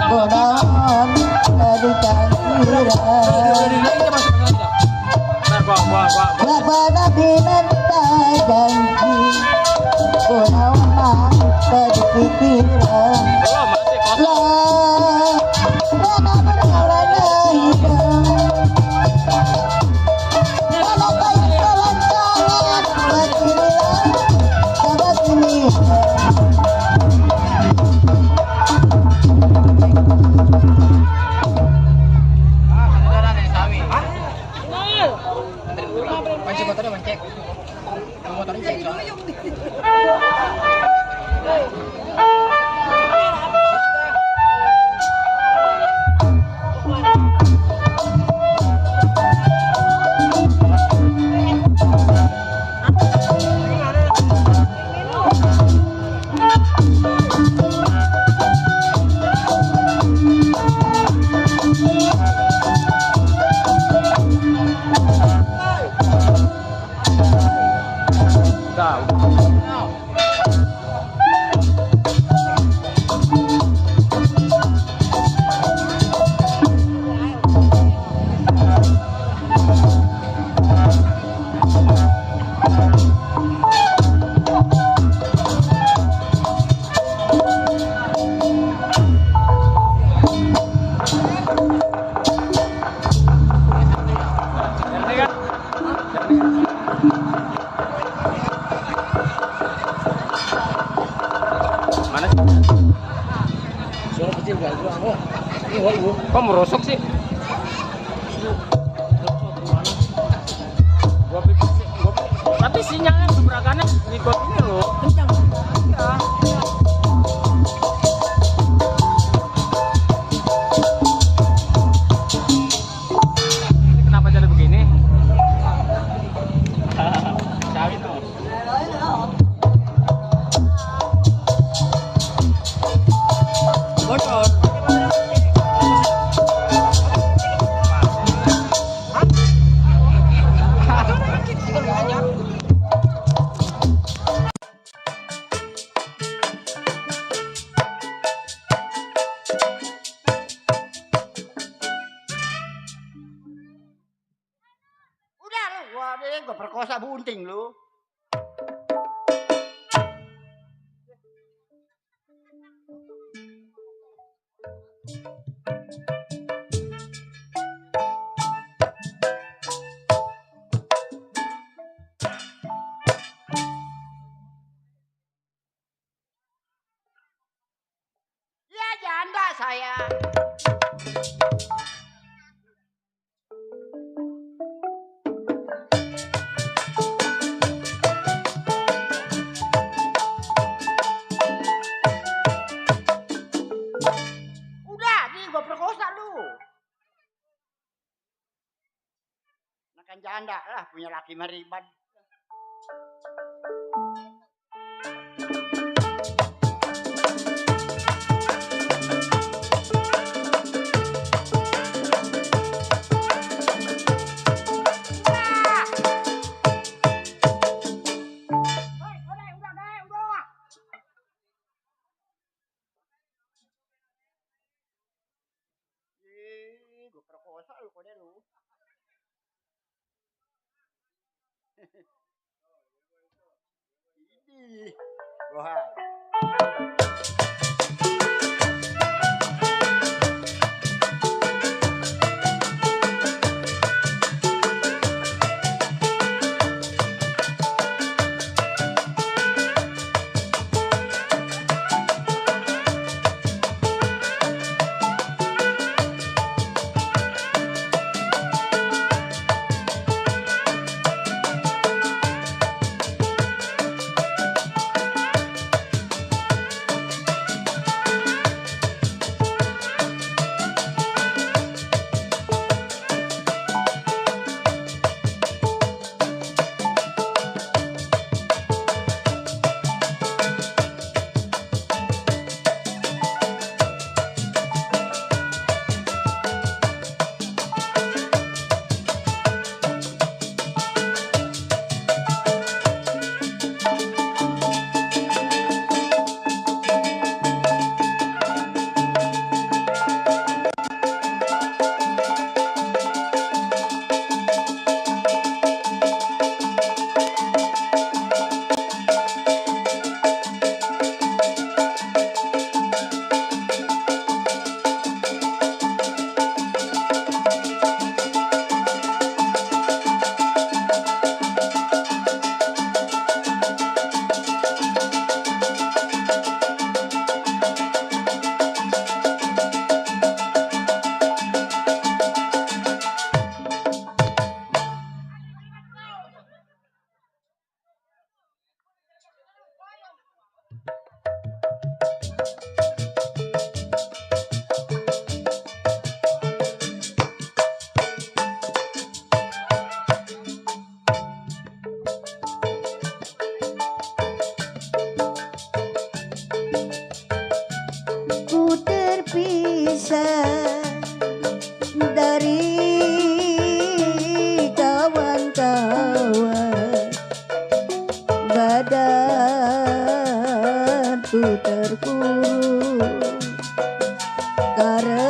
Godaan dari kanjuran Labana binenta janji Gunawan kepikiran Lah Rana berwarna hitam Kalau kayu lancangan Batinian Sabatinian Kok merosok sih? Tapi sinyalnya gebrakannya ngikut ini loh, kencang. Ya. Ini kenapa jadi begini? Cawi tuh. Bocor. Gue perkosa bunting lu. Ya janda saya. Makan janda lah punya laki mariban. Gue perkosa lu kode lu. Ini. Wah. dosa dari kawan-kawan, badanku terkurung karena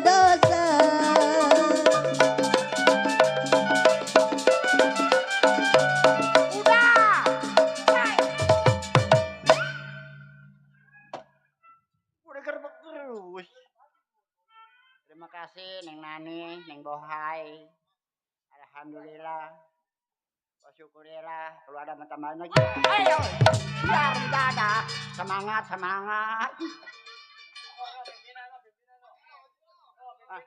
dosa. Udah. Hai. Udah gerbek terus. Terima kasih Neng Nani, Neng Bohai. Alhamdulillah. Syukurilah kalau ada tambahan lagi. Ayo, biar tidak ada. Semangat, semangat. Ah,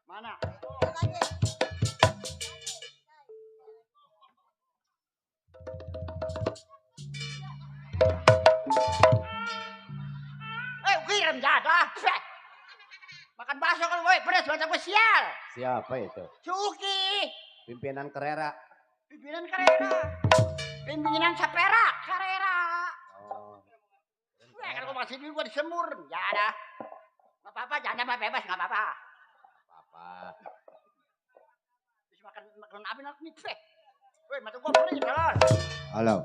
mana? Kirim jadah. Makan bakso kalau boy, pedas macam gue sial. Siapa itu? Cuki. Pimpinan Kerera. Pimpinan Karera. Pimpinan Sapera, Karera. Oh. Kalau masih dulu gua disemur, ya ada. Enggak apa-apa, jangan apa bebas, enggak apa-apa. Apa? Terus makan apa nak nih? Woi, mata gua perih, telur. Halo.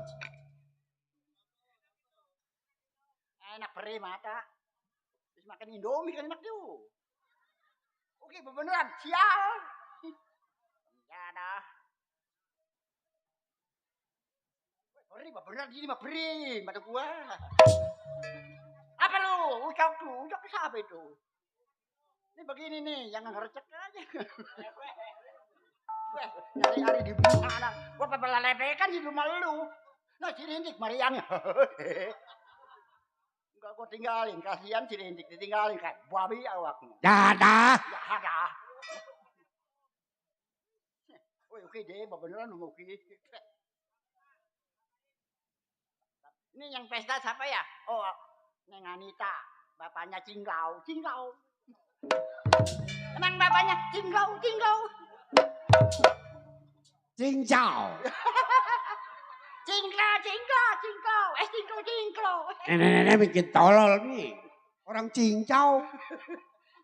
Enak perih mata. Terus makan Indomie kan enak tuh. Oke, beneran, sial. Ya ada. Perih, beneran gini mah perih, mata gua. Apa lu? Ucok tuh, ucok siapa itu? Ini begini nih, jangan ngerecek aja. Hari-hari di bunga anak. Gua pernah lepekan di rumah lu. Nah, Cirindik Mariang. Enggak gua tinggalin, kasihan Cirindik ditinggalin kan. Babi awaknya. Dadah. Ya ada. Woi, oke deh, beneran lu oke. Ini yang pesta siapa ya? Oh, Neng Anita, bapaknya Cinglau. Emang bapaknya Cinglau. Cincau. Cingklau. Nenek bikin tolol nih. Orang cincau.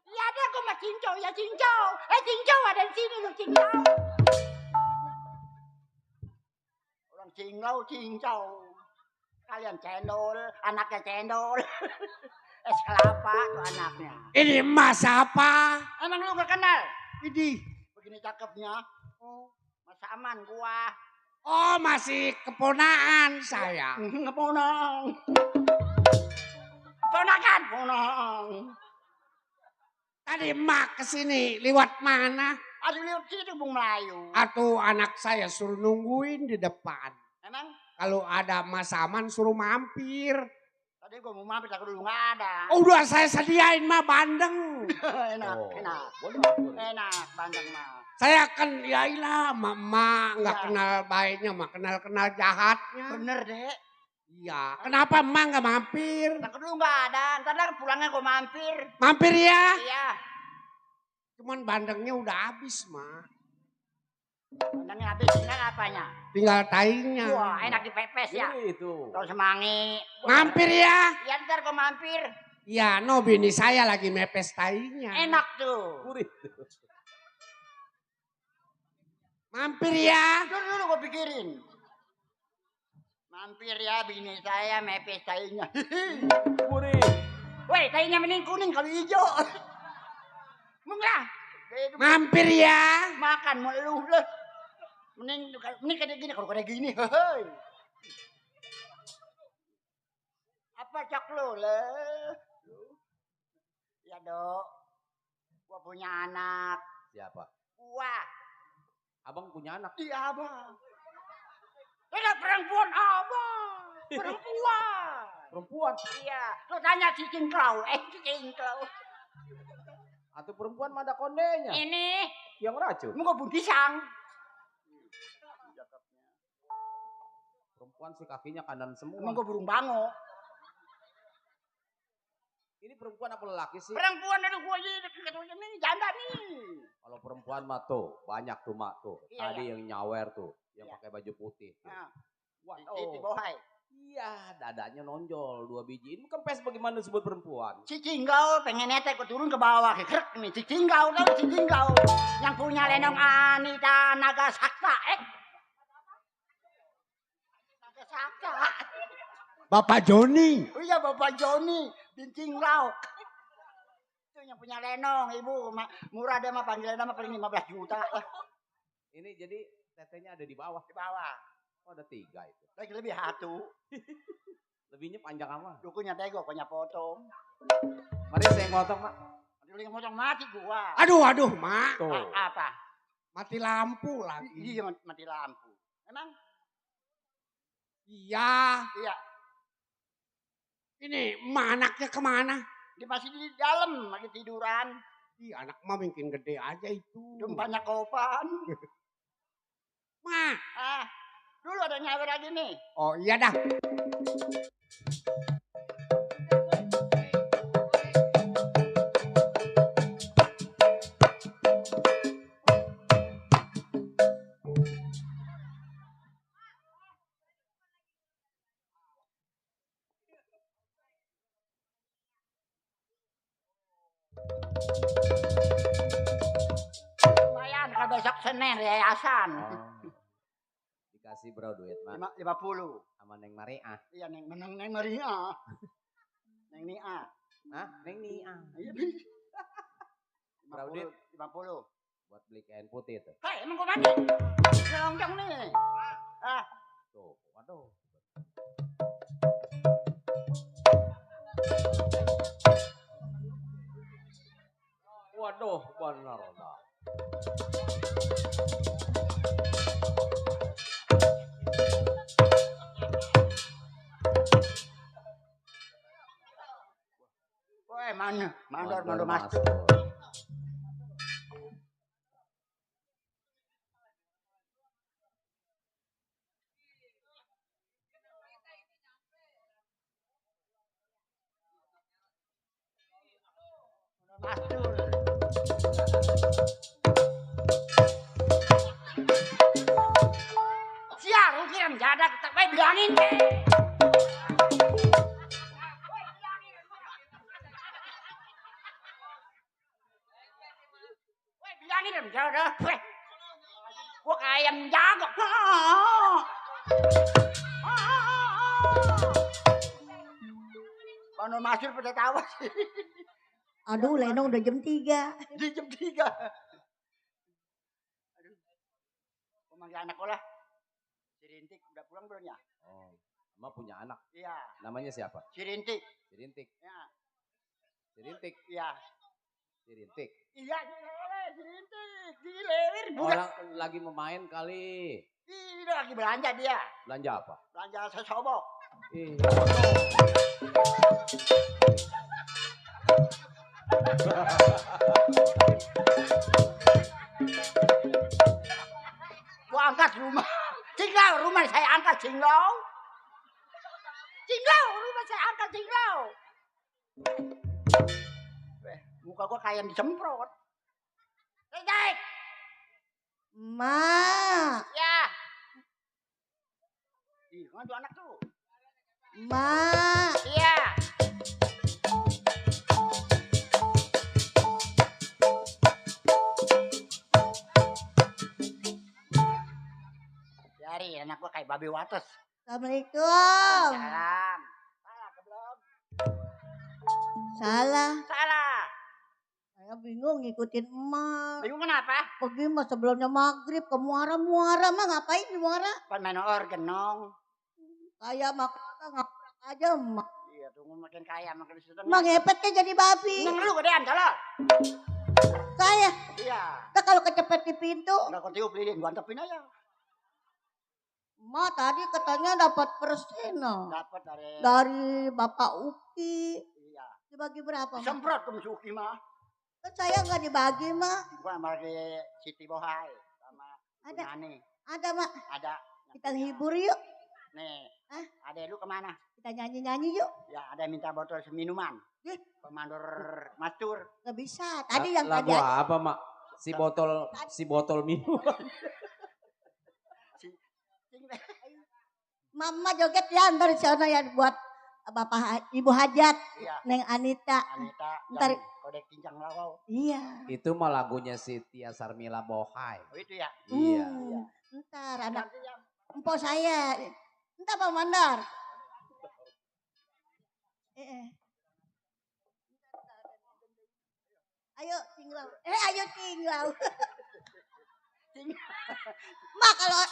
Ya ada kok mas cincau. Cincau ada di sini lu Cinglau. Orang cincau. Kalian cendol, anaknya cendol. Es kelapa tuh anaknya. Ini emas apa? Emang lu gak kenal? Ini. Begini cakepnya. Oh, Mas Aman gua. Oh, masih keponaan saya. Ngeponang. Ponang. Tadi emak kesini, lewat mana? Aduh lihat situ Bung Melayu. Atau anak saya suruh nungguin di depan. Emang? Kalau ada Mas Aman suruh mampir. Tadi gua mau mampir tapi dulu nggak ada. Oh, udah saya sediain mah bandeng. enak. Enak bandeng mah. Saya kan ya ilah mama nggak Ya. kenal baiknya mah kenal jahatnya. Bener deh. Iya. Kenapa emak nggak mampir? Tapi dulu nggak ada. Ntar pulangnya gua mampir. Mampir ya? Iya. Cuman bandengnya udah habis mah. Bandengnya habis tinggal apanya? Tinggal taingnya. Wah enak dipepes ya. Itu. Kalau semangi. Mampir ya? Ya ntar gua mampir. Ya no bini saya lagi mepes taingnya. Enak tuh. Mampir ya? Dulu gua pikirin. Mampir ya bini saya mepes tainya. Woi tainya mending kuning kalau hijau. Menglah. Mampir ya? Makan mulu lah. Mending kayak gini kalau kayak gini. Hei. Apa cak lo lah? Ya dok. Gua punya anak. Siapa? Gua. Abang punya anak? Iya abang. Ada perempuan abang. Perempuan? Iya. Lu tanya si Cingklau. Cingklau. Atau perempuan mah ada kondenya? Ini. Yang racun? Mau gua pisang. Perempuan sih kakinya kanan semua. Emang gua burung bango. Ini perempuan apa lelaki sih? Perempuan ada gua ini janda nih. Kalau perempuan mah tuh banyak tuh mak tuh. Iya, Tadi iya. yang nyawer tuh, yang Iya. pakai baju putih. Tuh. Nah. Wah, Itu bohai. Iya, dadanya nonjol 2 biji. Ini kempes bagaimana disebut perempuan? Si Cinggau pengen netek kok turun ke bawah. Krek nih, si Cinggau tau si Cinggau. Yang punya Lenong Anita Naga Sakta. Naga Sakta. Bapak Joni. Oh iya Bapak Joni. Bincing lauk. Itu yang punya Lenong, Ibu. Murah deh mah panggilan nama paling 15 juta lah. Ini jadi tetenya ada di bawah. Di bawah. Oh, ada 3 itu. Lagi lebih satu. Lebihnya panjang amat. Dukunya tego, punya potong. Mari saya potong, Mak. Aduh, yang potong mati gua. Aduh, Mak. Tuh. Apa? Mati lampu lagi. Iya mati lampu. Emang? Iya. Iya. Ini emak anaknya kemana? Dia masih di dalam, lagi tiduran. Ih, anak emak makin gede aja itu. Belum banyak kopan. Mak. Dulu ada nyawer lagi nih. Oh iya dah. Lumayan kalau besok Senin yayasan. Dikasih bro duit, Mak. 50. Sama Neng Maria. Iya Neng Maria. Neng Nia. Hah? Neng Nia. Iya. Berapa duit? 50. Buat beli kain putih tuh. Hei, emang gua mati. Longjong nih. Tuh, waduh. Waduh, benar dah. Woi, mana? Mandor mas. Mastur. Siar, ukiran jadak tak baik bilangin. Woi, bilangin jadak. Gua kayak ayam jago. Bandar Masur pada tawa sih. Aduh, Lenong udah jam 3. Di jam 3. Aduh. Gua manggil anak gua lah. Si Rintik udah pulang belum ya? Oh, Emak punya anak. Iya. Namanya siapa? Si Rintik. Si Rintik. Ya. Si Rintik. Iya. Si Rintik. Iya, si Rintik. Dilewer budak. Orang lagi memain kali. Ini lagi belanja dia. Belanja apa? Belanja sesobok. Ih. Gua angkat rumah. Cinglau, rumah saya angkat cinglau. Cinglau, rumah saya angkat cinglau. Muka gua kayak disemprot. Rintik. Ma, Ya. Ih, kan tuh anak tuh. Ma. Iya. Dari anak gua kayak babi wates. Assalamualaikum. Salam. Salah ke belum? Salah. Salah. Saya bingung ngikutin emak. Bingung kenapa? Pergi mah sebelumnya maghrib ke muara mah ngapain di muara? Pan main organ nong. Kayak mak ngaprak aja emak. Iya, tunggu makin kaya makin sedang. Emang ngepetnya jadi babi. Neng lu gedean tolong. Saya, Iya. tak kalau kecepet di pintu. Enggak kau tiup lilin, gua antepin aja. Emak tadi katanya dapat persen Dapat dari dari Bapak Uki. iya. Dibagi berapa? Mak? Semprot ke Suki mah. Kan saya nggak dibagi mak. Gua bagi Siti Bohai sama Ada. Nani. Ada mak. Ada. Kita hibur yuk. Nih. Hah? Ada lu kemana? Kita nyanyi yuk. Ya, ada minta botol minuman. Ih. Pemandur mastur. Nggak bisa. Tadi yang lagu tadi. apa, Mak? Si botol minum. Sing Mama joget ya ntar di sana ya buat Bapak Ibu Hajat, Iya. Neng Anita. Anita Ntar yang kode kincang lawau. iya. Itu mah lagunya Siti Sarmila Bohai. Oh itu ya. Iya. Ntar anak Nanti yang empok saya. Ntar Pak Mandar. Ayo tinggal. Ayo tinggal. Mak kalau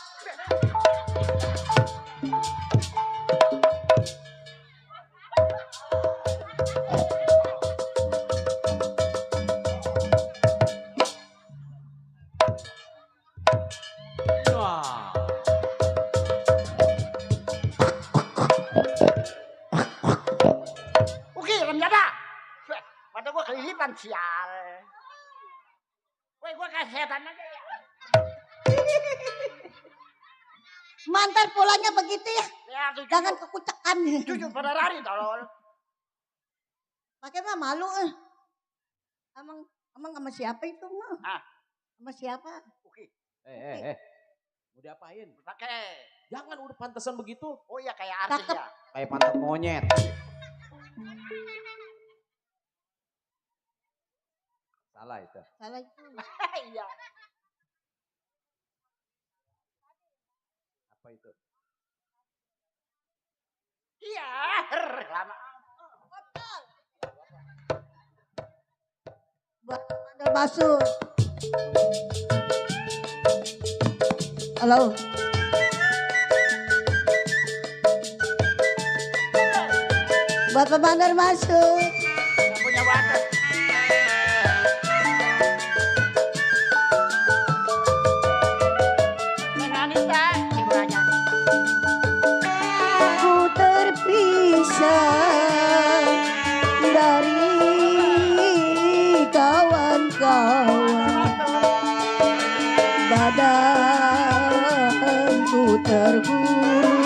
Wah. Oke, ternyata. Mata gua kelilipan sial. Woi, gua kayak setan aja ya. mantar polanya begitu ya. Ya, tuh Jangan kekucakan. jujur pada lari tolol. Pakai mah malu Emang sama siapa itu mah? Ah. Sama siapa? Oke, Mau diapain? pakai. Jangan udah pantesan begitu. Oh iya kayak artis Cakep. ya. Kayak pantat monyet. Salah itu. Salah itu. Iya. Apa itu? Iya, lama. Buat mandor basuh. Halo. Buat pemandar masuk. Yang punya wates. Neng Anita, ibu aja. Ku terpisah dari kawan-kawan. Badanku tergurung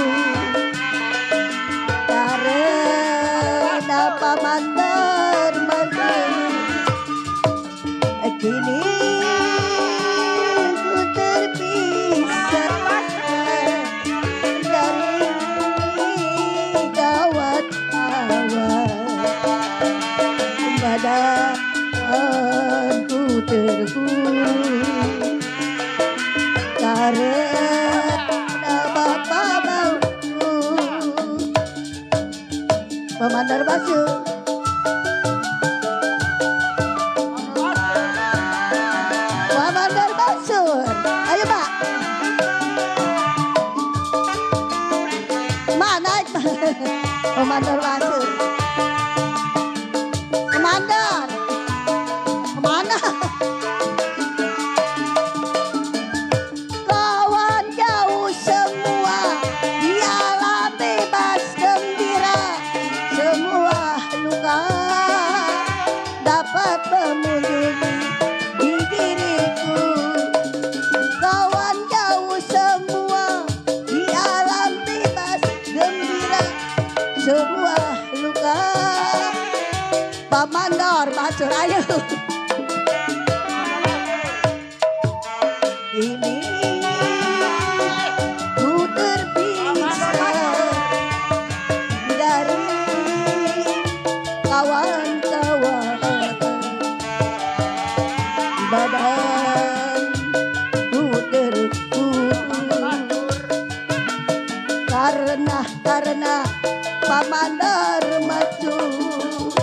karena pamandar makin. Kini ku terpisah dari kawan-kawan. Badanku tergurung karena bapak bauku. Pemandar basuh. Pemandar basuh. Ayo Pak. Mana? Pemandar basuh. Pemandar. Kemana? Kawan jauh semua di alam bebas gembira. Semua luka dapat mengunjungi di diriku. Kawan jauh semua di alam bebas gembira. Semua luka. Pamandar basuh ayo. Ini ku terpisah dari kawan-kawan. Badanku tergurung karena pamandar masuk.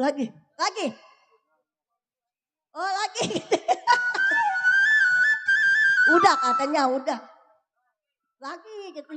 lagi. Lagi. Oh lagi. Udah katanya udah. Lagi gitu.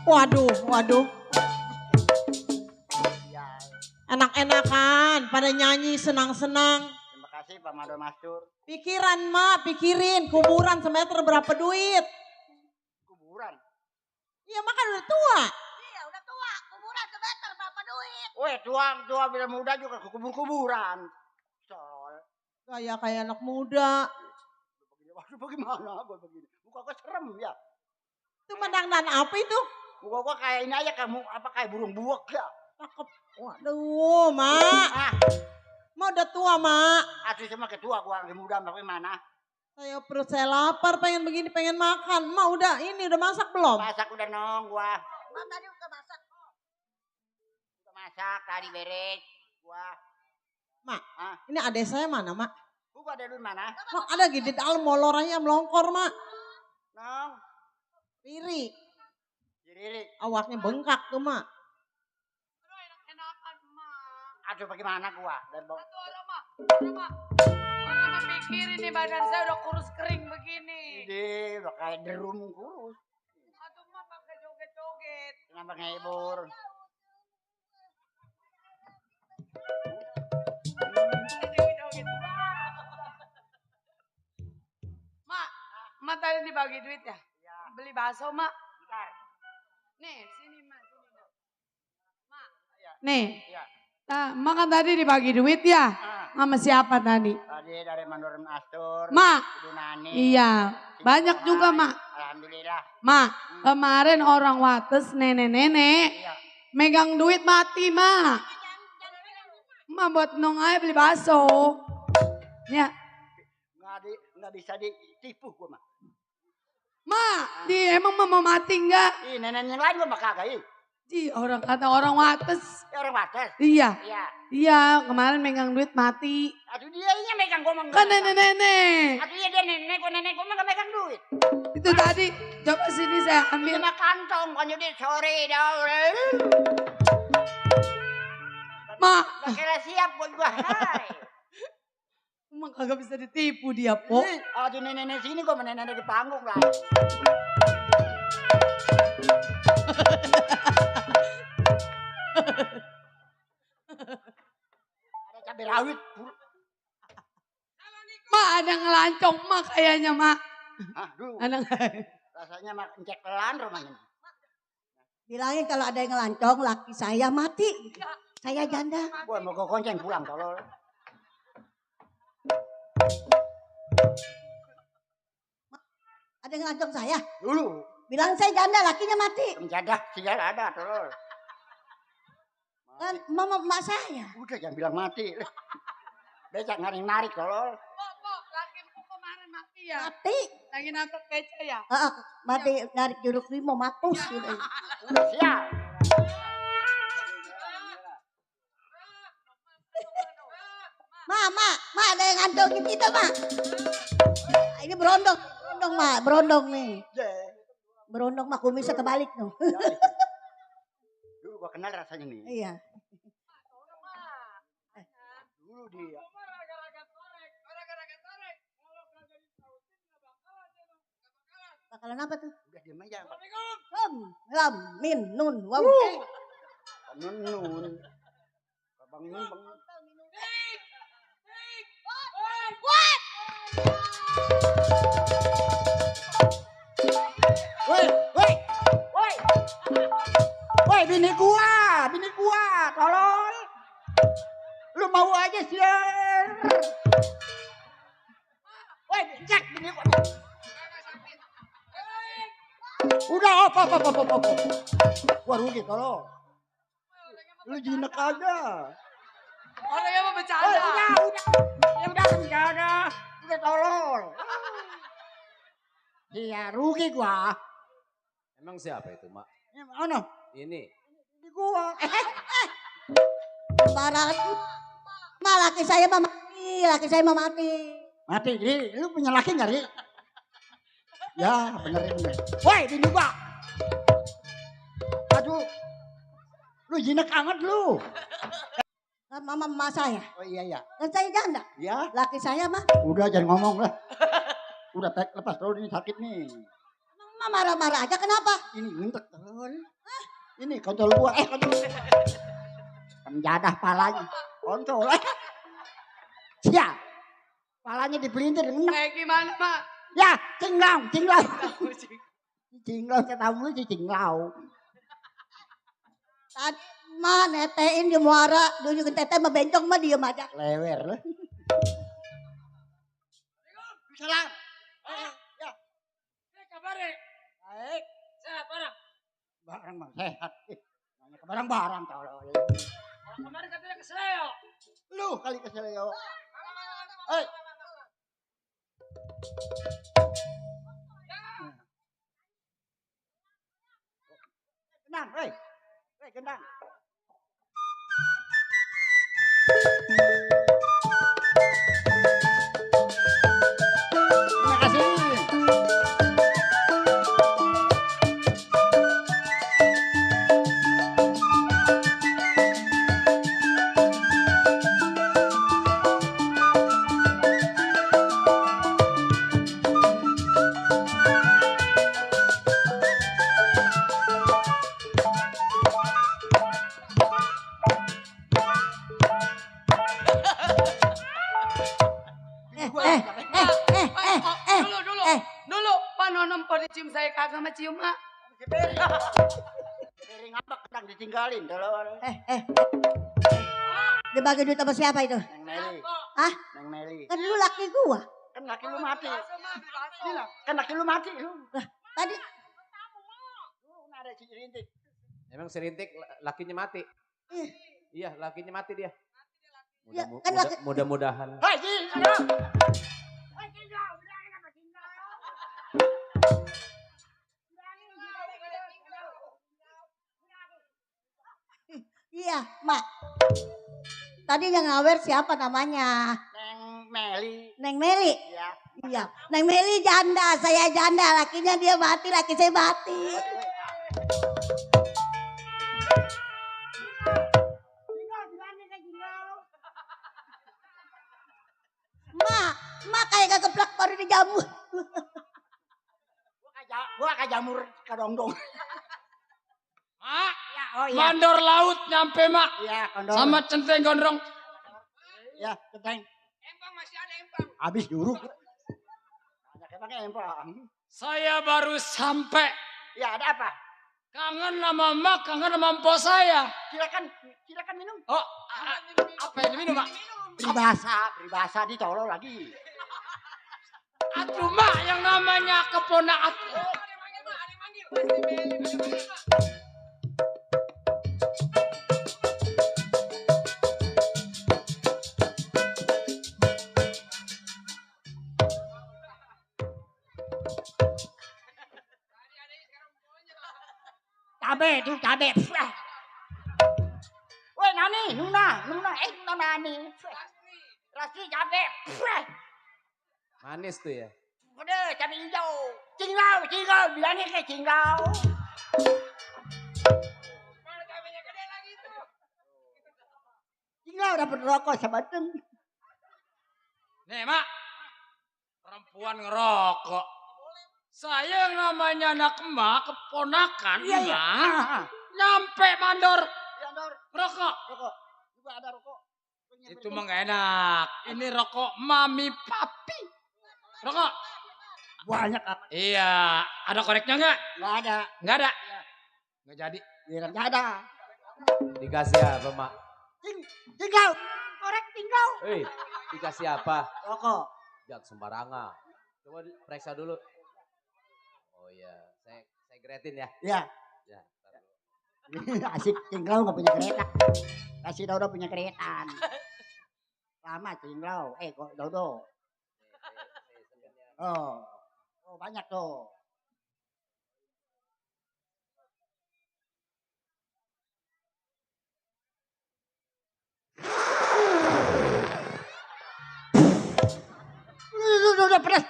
Waduh, waduh. Ya, Enak-enakan, pada nyanyi senang-senang. terima kasih Pak Mado Mastur. Pikiran mak, pikirin kuburan semeter berapa duit? Kuburan. Iya mak kan udah tua. Iya udah tua. Kuburan semeter berapa duit? Weh, tua bila muda juga ke kubur-kuburan. Sol. Kayak anak muda. Waduh, bagaimana gue begini? Muka gue serem ya. Itu mendandan apa itu? Muka gue kayak ini aja kamu apa kayak burung buak ya. Cakep. Waduh mak. Ah, Mak udah tua mak. asli sama ketua gue lagi muda bagaimana? Saya perut saya lapar pengen begini pengen makan. Mak udah ini udah masak belum? Masak udah nong gua. Mak tadi udah masak. Udah masak tadi beres. Gua. Mak, Ah, ini adik saya mana mak? gua ada di mana? Mak ada gitu di dalam molornya melongkor mak. Nong. Riri, Jadi awaknya bengkak tuh mak. aduh bagaimana gua? Orang mikirin nih badan saya udah kurus kering begini. Ini udah kayak derum kurus. Aduh mah pakai joget-joget. Kenapa ngehibur? Joget-joget. Mak tadi dibagi duit ya? Beli bakso mak. Bentar. Nih sini mak. Mak. Iya. Nih. Iya. Nah, mak kan tadi dibagi duit ya? Ah, Sama siapa tadi? tadi dari Mandor Astur. Mak. Ibu Nani. Iya. si Banyak Bohai. juga mak. Alhamdulillah. Mak, kemarin orang Wates nenek-nenek Iya. megang duit mati mak. Mak buat nong aja beli bakso. Ya. Nggak bisa ditipu gua mah. Mak, emang mau mati enggak? Ih, nenek yang lain gua mah kagak. Ih. Orang kata orang Wates. Ya orang Wates. Iya. Iya. Iya, kemarin megang duit mati. Aduh dia ini megang gua mah. Kan nenek-nenek. Aduh iya dia nenek gua mah gak megang duit. Itu tadi, coba sini saya ambil. Dia mah kantong kan jadi sore dah. Mak, Gak kira siap buat gua. Hai. mak kagak bisa ditipu dia, Po. Ih, aduh nenek sini gua sama nenek di panggung lah. Ada cabai rawit. Mak ada ngelancong mak kayaknya, Mak. Aduh, Ada rasanya mah encek pelan rumahnya. Bilangin kalau ada yang ngelancong laki saya mati. Saya janda. Gua mau gua konceng pulang tolol. Ada yang ngelancong saya. Dulu, Bilang saya janda lakinya mati. menjadah sial ada tolol. Kan mama emak saya. Udah jangan bilang mati. Becak narik tolol. Po, lakimu kemarin mati ya? Mati. Lagi nabrak beca ya? Mati narik jeruk limau matus gitu. Udah sial. Ma ada yang ngantongin kita, Ma. Ini berondong, Ma, berondong nih. Berondong mah kumisnya kebalik no. Dulu gua kenal rasanya nih. Iya. Dulu dia. Bakalan apa tuh? Udah diam aja. Lam, min, nun, waw. Nun. Abang Nun bang. Woi, bini gua, tolol. Lu mau aja sih. Woi, cek bini gua. Udah, apa. Gua rugi tolol. Lu jinak aja. Orang yang mau Oh, bercanda. udah bercanda. Udah tolol. Iya, rugi gua. Emang siapa itu, Mak? Yang mana? Ini. Ini gua. Barang Ma, laki saya mah mati, laki saya mah mati. Mati, Ri. Lu punya laki nggak, Ri? Ya, benerin. Woi, bini gua. Aduh. Lu jinak amat lu. Kan mama saya. Oh iya, iya. Kan saya janda. Ya, Laki saya mah. udah jangan ngomong lah. Udah lepas dulu, ini sakit nih. Mama marah-marah aja kenapa? Ini ngentek tol. Ini kontol gua. Kontol. Penjadah palanya. Kontol. Siap. Palanya dipelintir. Kayak gimana, Mak? Ya, cinglau. Cinglau, saya tahu lu sih cinglau. Tadi mah netein di muara, nunjukin tete mah bencong mah diem aja. Lewer lah. Salam. Ya. Kabarnya Baik. sehat barang. Barang bang sehat. Nanya ke barang-barang tolol. Kemarin katanya keseleo. Lu kali kesel yo. Hei. Gendang, hei. Hei, gendang. Terima kasih. Dulu, Pak Nonom pada cium saya kagak sama cium, Mak. Piring apa kedang ditinggalin tolol. Dibagi duit sama siapa itu? Neng Meli. Hah? Neng Meli. Kan lu laki gua. Kan laki lu mati. Gila, kan laki lu mati lu. Tadi Lu ada si rintik. Emang serintik lakinya mati. Iya, lakinya mati dia. Ya, kan laki- Mudah-mudahan. Hai, Ji, sana. iya, Mak. Tadi yang ngawer siapa namanya? Neng Meli. Neng Meli. Ya. Iya, Neng Meli janda, saya janda, lakinya dia mati, laki saya mati. Mak kayak gak keplak baru dijamur. Gua kayak jamur kadongdong. Mak, Ya, oh iya. mandor laut nyampe, Mak. Iya, kondong. Sama centeng gondrong. Ya, keteng. Empang masih ada empang. Habis juruk. Banyak emang empang. Saya baru sampai. Ya, ada apa? Kangen sama Mak, kangen sama mpok saya. Silakan minum. Oh, apa yang diminum, Mak? Peribahasa ditolol lagi. Aduh, Mak, yang namanya keponakan. Cabe tuh, cabe. Woi, nani, nuna, nani. Rasi cabe. Manis tuh ya. Udah, cabe hijau. Cinglau, bilangnya kayak cinglau. Cinglau dapat rokok sebatang. Nih, Mak. Perempuan ngerokok. Saya yang namanya anak emak, keponakan Iya. emak, nyampe mandor Ya, Dor. rokok. Rokok. Juga ada rokok. Itu mah gak enak. Ini rokok mami papi. Rokok. Banyak apa? Iya. Ada koreknya nggak? Nggak ada. Nggak ada. Nggak jadi. Nggak ada. Dikasih apa, Mak? Tinggal. Korek tinggal. Dikasih apa? Rokok. Jangan sembarangan. Coba periksa dulu. Oh iya, saya gretin ya. Ya. Ya, ntar dulu. Asik Cinglau nggak punya kereta. Kasih Dodo punya kereta. Lama Cinglau. Kok Dodo. Oh, banyak tuh. Udah pedas.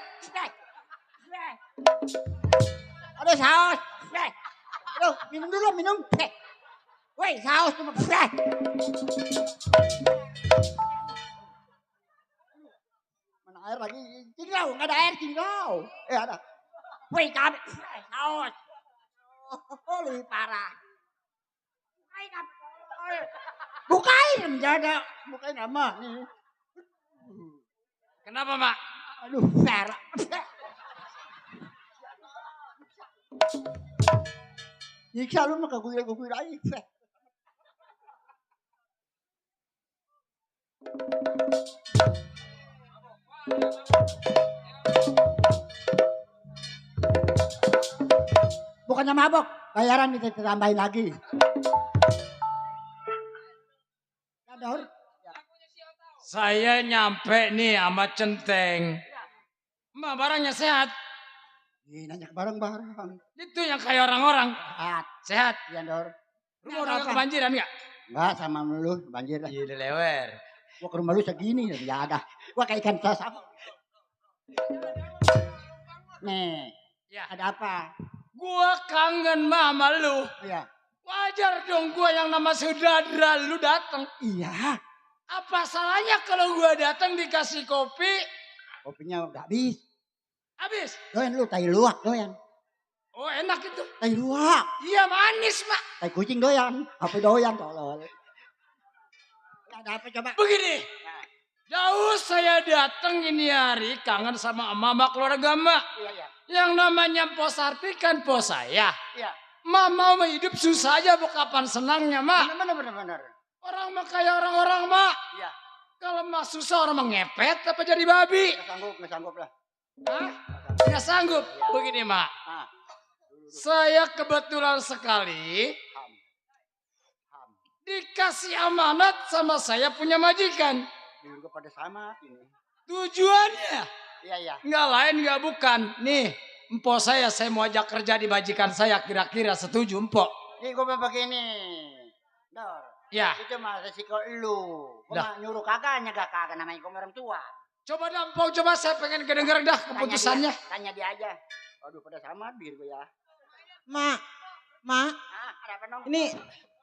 Ada saus. Aduh, minum dulu, minum. Woi, saus cuma pedas. Mana air lagi? Cinglau, nggak ada air Cinglau. Ada. Woi, cabai, saus. Oh, lebih parah. Bukain menjaga, bukain nama nih. Kenapa, Mak? Aduh, merah. Nyiksa lu mah kaguyur aja. Bukannya mabok, bayaran ditambahin lagi. Dor. Saya nyampe nih sama Centeng. Mak barangnya sehat. Nanya ke barang-barang. Itu yang kayak orang-orang. Sehat. Iya, Dor. Rumah udah kebanjiran nggak? Enggak, sama lu banjir lah. Iya, udah lewer. Gua ke rumah lu segini ya ada. Gua kayak ikan sasap. Nih, Ya. ada apa? Gua kangen sama lu. Iya. Wajar dong gua yang nama saudara lu datang. Iya. Apa salahnya kalau gua datang dikasih kopi? Kopinya udah habis. Habis. Doyan lu, tai luwak doyan. Oh, enak itu. Tai luwak. Iya, manis, Mak. Tai kucing doyan. Apa doyan tolol. Ada apa coba? Begini. Jauh saya datang ini hari kangen sama mama keluarga Mak. Iya. Yang namanya Mpok Sarti kan po saya. Iya. Mak mau hidup susah aja, bu kapan senangnya, Mak. Bener. Orang Mak kayak orang-orang, Mak. Iya. Kalau Mak susah orang mengepet apa jadi babi? Nggak sanggup lah. Hah? Nggak sanggup. Begini, Mak. Saya kebetulan sekali dikasih amanat sama saya punya majikan. Juga pada sama ini. Tujuannya Iya. nggak lain nggak bukan. Nih, empok saya mau ajak kerja di majikan saya. Kira-kira setuju, empok? Nih gue begini. Dor. Ya. Itu mah resiko lu. Gue Dah. mah nyuruh kagak namanya gue orang tua. Coba dah, empok, coba saya pengen kedenger dah keputusannya. Tanya dia aja. Aduh, pada sama bir gue ya. Mak, Ada apa nong? ini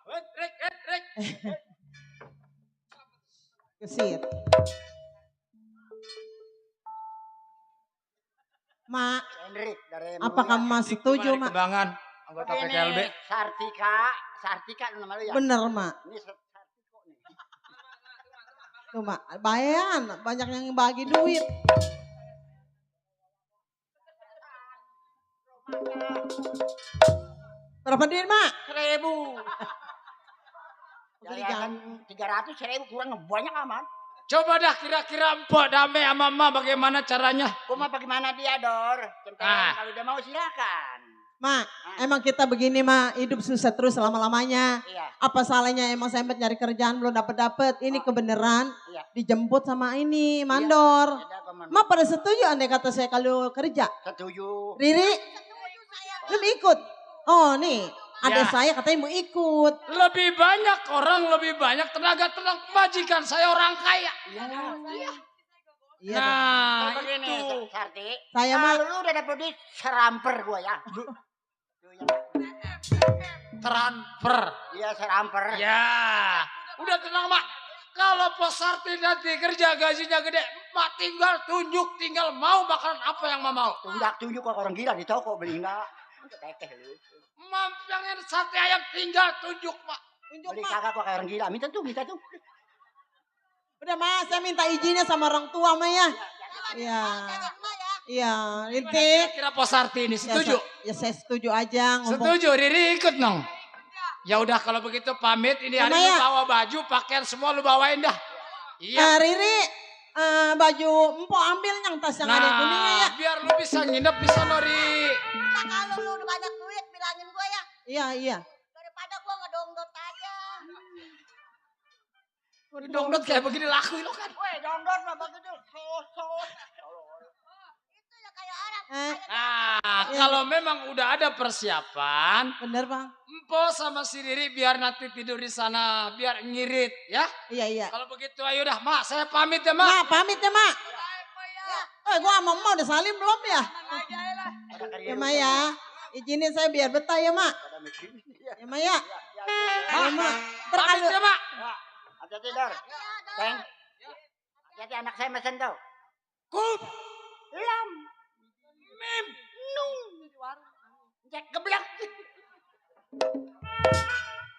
Rek. gesit. Mak, Hendrik dari apakah Mak setuju, Mak? Kembangan anggota PKLB. Sartika lu nama lu ya? Bener, Mak. Ini Sartiko nih. Tuh, Mak, bayan, banyak yang bagi duit. Berapa duit, Mak? 1.000. Jadi Jayakan 300.000 kurang banyak amat. Coba dah kira-kira empok damai sama Mak bagaimana caranya? Gue mah bagaimana dia, Dor? Kalau dia mau silakan. Mak, emang kita begini, Mak, hidup susah terus selama-lamanya. Iya. Apa salahnya emang saya nyari kerjaan belum dapet Oh. Ini kebenaran Iya. dijemput sama ini, mandor. Yaudah, gua mau- Mak pada setuju andai kata saya kalau kerja. Setuju. Riri, lu mau ikut? Oh nih, ada Ya. saya katanya mau ikut. Lebih banyak orang, lebih banyak tenaga tenang. Majikan saya orang kaya. Iya dong. Nah, Begini, itu. Sarti. Saya mah Kalau lu udah dapet duit, seramper gue ya. Transfer. Iya, seramper. Ya, udah tenang, Mak. Kalau Pos Sarti nanti kerja gajinya gede, Mak tinggal tunjuk, tinggal mau makanan apa yang Mak mau. Tunjuk kok orang gila di toko beli enggak. Teteh lu. Mak pengen sate ayam tinggal tunjuk, Mak. tunjuk, Beli Mak. kagak kok kayak orang gila. Minta tuh. Udah, Mas, saya minta izinnya sama orang tua, Mak ya. Iya. Iya, Rintik. Kira Pos Sarti ini setuju? Ya, saya setuju aja ngomong. Setuju, Riri ikut dong. Ya udah kalau begitu pamit, ini hari Mama lu ya. bawa baju, pakaian semua lu bawain dah. Iya. Riri, baju empok ambil yang tas yang ada kuningnya ya. Biar lu bisa nginep di sono, Ri. Kalau lu udah banyak duit, bilangin gue ya. Iya. Daripada gue Ini dongdot kayak begini laku lo kan. Weh, dongdot mah begitu. Itu ya kayak orang. Nah, kalau memang udah ada persiapan, Bener bang. Empo sama si Riri biar nanti tidur di sana, biar ngirit ya. Iya. Kalau begitu ayo dah, Mak, saya pamit ya, Mak. Mak, pamit ya mak. Gua sama emak udah salim belum ya? Ya mak ya. Izinin saya biar betah ya mak. Ya mak ya. Ya mak. Pamit ya, Mak. Hati-hati, Dor. Teng. Hati-hati anak saya mesen tuh. Kup. Lam. Mim. Nung. Cek geblek.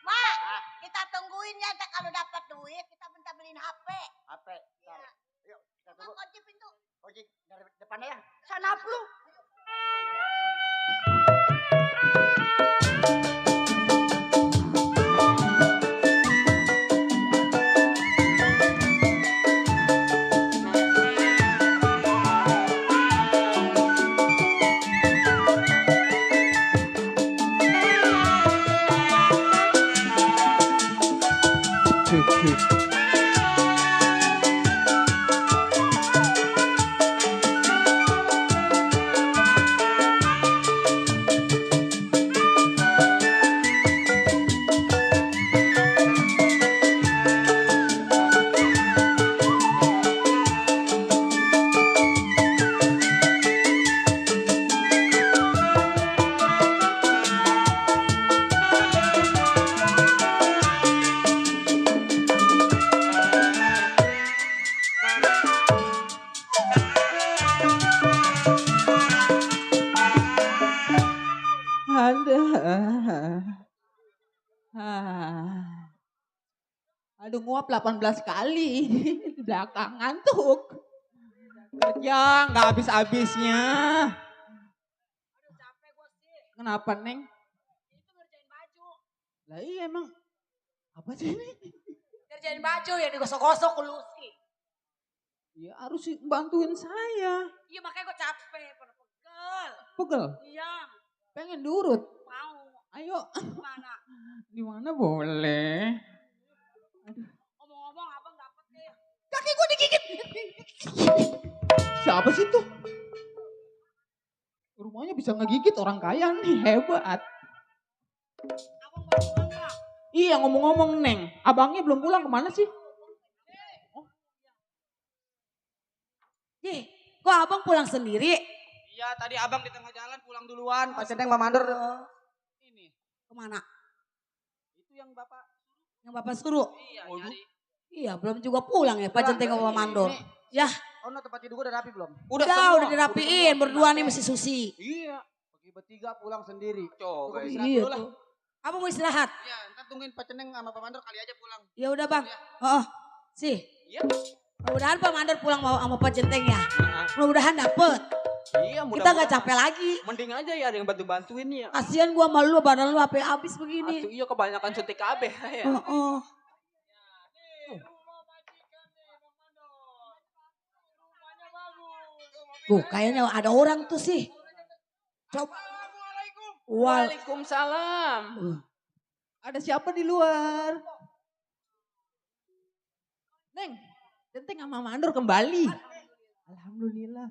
Mak, kita tungguin ya ntar kalau dapat duit kita minta beliin HP. HP. Yuk, kita Bang, tunggu. kunci pintu. Kunci dari depannya ya. Sana lu. Aduh nguap 18 kali. Di belakang ngantuk. Kerja nggak habis-habisnya. Kenapa Neng? Itu ngerjain baju. Lah iya emang. Apa sih ini? Ngerjain baju ya digosok-gosok kulusi. Ya harus bantuin saya. Iya makanya gue capek, pegel. Pegel. Iya, Pengen diurut. mau. Ayo. Mana? Di mana boleh? Ngomong-ngomong abang dapet deh. Kaki gue digigit. Siapa sih tuh? Rumahnya bisa ngegigit orang kaya nih, hebat. Abang baru pulang Pak. Iya ngomong-ngomong Neng, abangnya belum pulang kemana sih? Ih, kok abang pulang sendiri? Iya, tadi abang di tengah jalan pulang duluan. Pak Cendeng Pak Mandor. Ini. Kemana? Itu yang Bapak. Yang bapak suruh? Iya, nyari. Iya, belum juga pulang ya Pak Centeng sama Mandor. Ini. Ya, Oh, no, tempat tidur gue udah rapi belum? udah dirapiin, berdua nih mesti susi. Iya. Pergi bertiga pulang sendiri. Coba Iya tuh. Abang mau istirahat? Iya, ntar tungguin Pak Cendeng sama Pak Mandor kali aja pulang. Ya udah bang. Iya. Oh, sih. Iya. Mudah-mudahan Pak Mandor pulang sama Pak Centeng ya. Mudah-mudahan dapet. Iya, Kita nggak capek lagi. Mending aja ya ada yang bantu-bantuin ya. Kasian gua malu badan lu sampai habis begini. Atuh, iya kebanyakan suntik KB ya. Oh. Tuh kayaknya ada orang tuh sih. Coba. Waalaikumsalam. Ada siapa di luar? Neng, Centeng sama Mandor kembali. Alhamdulillah.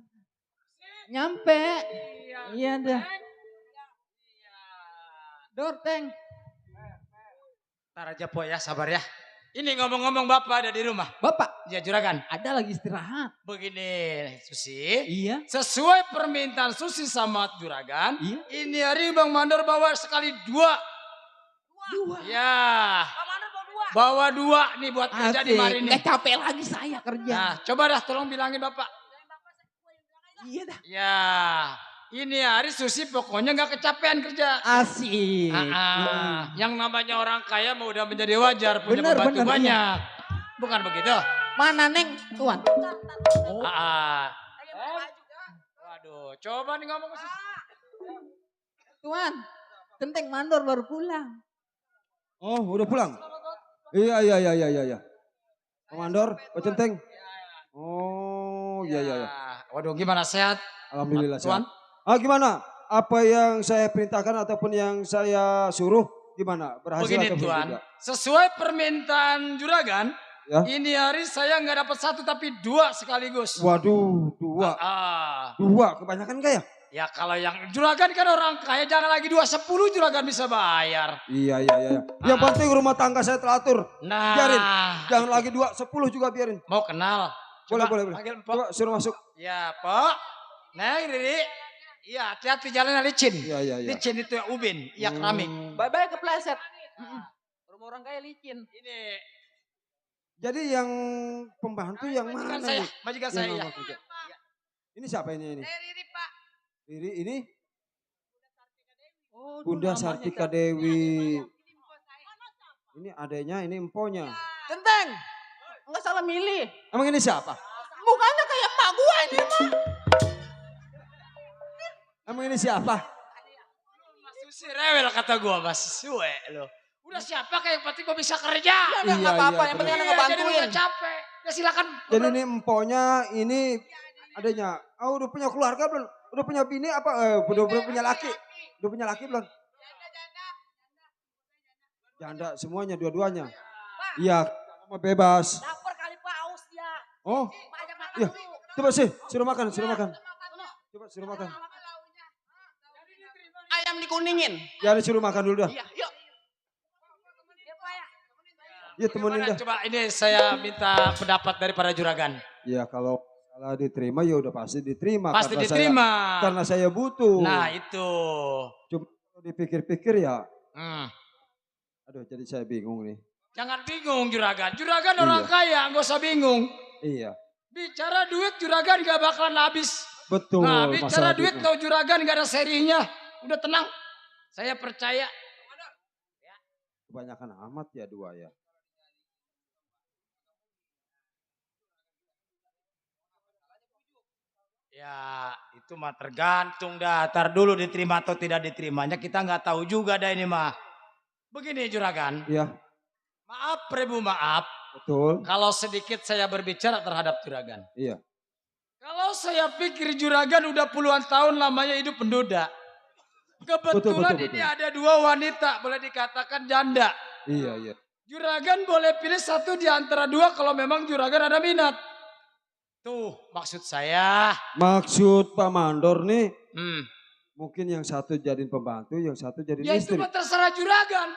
Nyampe. Iya dah. Dor, Teng. Ntar aja po ya, sabar ya. Ini ngomong-ngomong Bapak ada di rumah. Bapak, Ya juragan. ada lagi istirahat. Begini Susi. Iya. Sesuai permintaan Susi sama juragan. Iya. Ini hari Bang Mandor bawa sekali 2. Ya. Pak Mandor mau 2. Bawa 2 nih buat kerja di mari nih. Nggak capek lagi saya kerja. Nah coba dah tolong bilangin Bapak. Iya dah. Ya. Ini hari Susi pokoknya gak kecapean kerja. Asik. Yang namanya orang kaya mau udah menjadi wajar punya Bener, pembantu bener, banyak. Bukan begitu? Mana Neng? Tuan. Waduh, coba nih ngomong ke Susi. Tuan. Centeng Mandor baru pulang. Oh, udah pulang? Iya. Pak Mandor, Pak Centeng. Oh, iya. Waduh, gimana sehat? Alhamdulillah Tuan. sehat. Gimana? Apa yang saya perintahkan ataupun yang saya suruh gimana? Berhasil Begini atau belum Tuan, juga? sesuai permintaan juragan, Ya. Ini hari saya nggak dapat 1 tapi 2 sekaligus. Waduh, 2. 2 kebanyakan kaya? Ya kalau yang juragan kan orang kaya, jangan lagi 2, 10 juragan bisa bayar. Iya. Yang penting rumah tangga saya teratur. Nah. Biarin. Jangan lagi 2, 10 juga biarin. Mau kenal? Boleh. Panggil Mpok. Coba suruh masuk. Ya, Pok. Neng, Riri. Iya, hati-hati jalannya licin. Iya. Licin itu ya ubin, ya keramik. Bye-bye kepleset. Rumah orang kaya licin. Ini Jadi yang pembantu yang majikan mana saya, nih? majikan Yang saya. nomor 3. Ini siapa ini? Riri, Pak. Riri ini Oh, Bunda Sartika Dewi. Ini adanya, ini emponya. Genteng. Enggak salah milih. Emang ini siapa? Mukanya kayak emak gua ini mah. Emang ini siapa? Mas Susi rewel kata gua, Mas Suwe lo. Udah siapa kayak penting gua bisa kerja. Ya enggak apa-apa, yang penting Iya, ada jadi ngebantuin. udah capek. Ya silakan. Jadi ini emponya, ini adanya. Oh, udah punya keluarga belum? Udah punya bini apa? Udah punya laki? Udah punya laki belum? Janda semuanya, dua-duanya. Iya, mau bebas. Lapar kali Pak, aus dia. Oh, Pak ajak makan iya. dulu. Coba sih, suruh makan. Coba suruh makan. Ayam dikuningin. Ya, suruh makan dulu dah. Iya, yuk. Iya, temenin Gimana? dah. Coba ini saya minta pendapat dari para juragan. Ya, kalau salah diterima ya udah pasti diterima. Pasti karena diterima. Karena saya butuh. Nah itu. Cuma kalau dipikir-pikir ya, Hmm. aduh jadi saya bingung nih. Jangan bingung juragan. Juragan orang Iya. kaya, nggak usah bingung. Iya, Bicara duit juragan gak bakalan habis. betul. Nah bicara masalah duit duitnya. kalau juragan gak ada serinya. Udah tenang. Saya percaya. Kebanyakan amat ya 2 ya. Ya itu mah tergantung dah. Ntar dulu diterima atau tidak diterimanya. Kita nggak tahu juga dah ini mah. Begini juragan. Iya, Maaf Prebu maaf. betul. Kalau sedikit saya berbicara terhadap juragan. Iya. Kalau saya pikir juragan udah puluhan tahun lamanya hidup penduda. Kebetulan Betul. ini ada 2 wanita, boleh dikatakan janda. Iya. Juragan boleh pilih 1 di antara 2 kalau memang juragan ada minat. Tuh maksud saya. Maksud Pak Mandor nih, Mungkin yang satu jadiin pembantu, yang satu jadiin Ya itu istri. mah terserah juragan.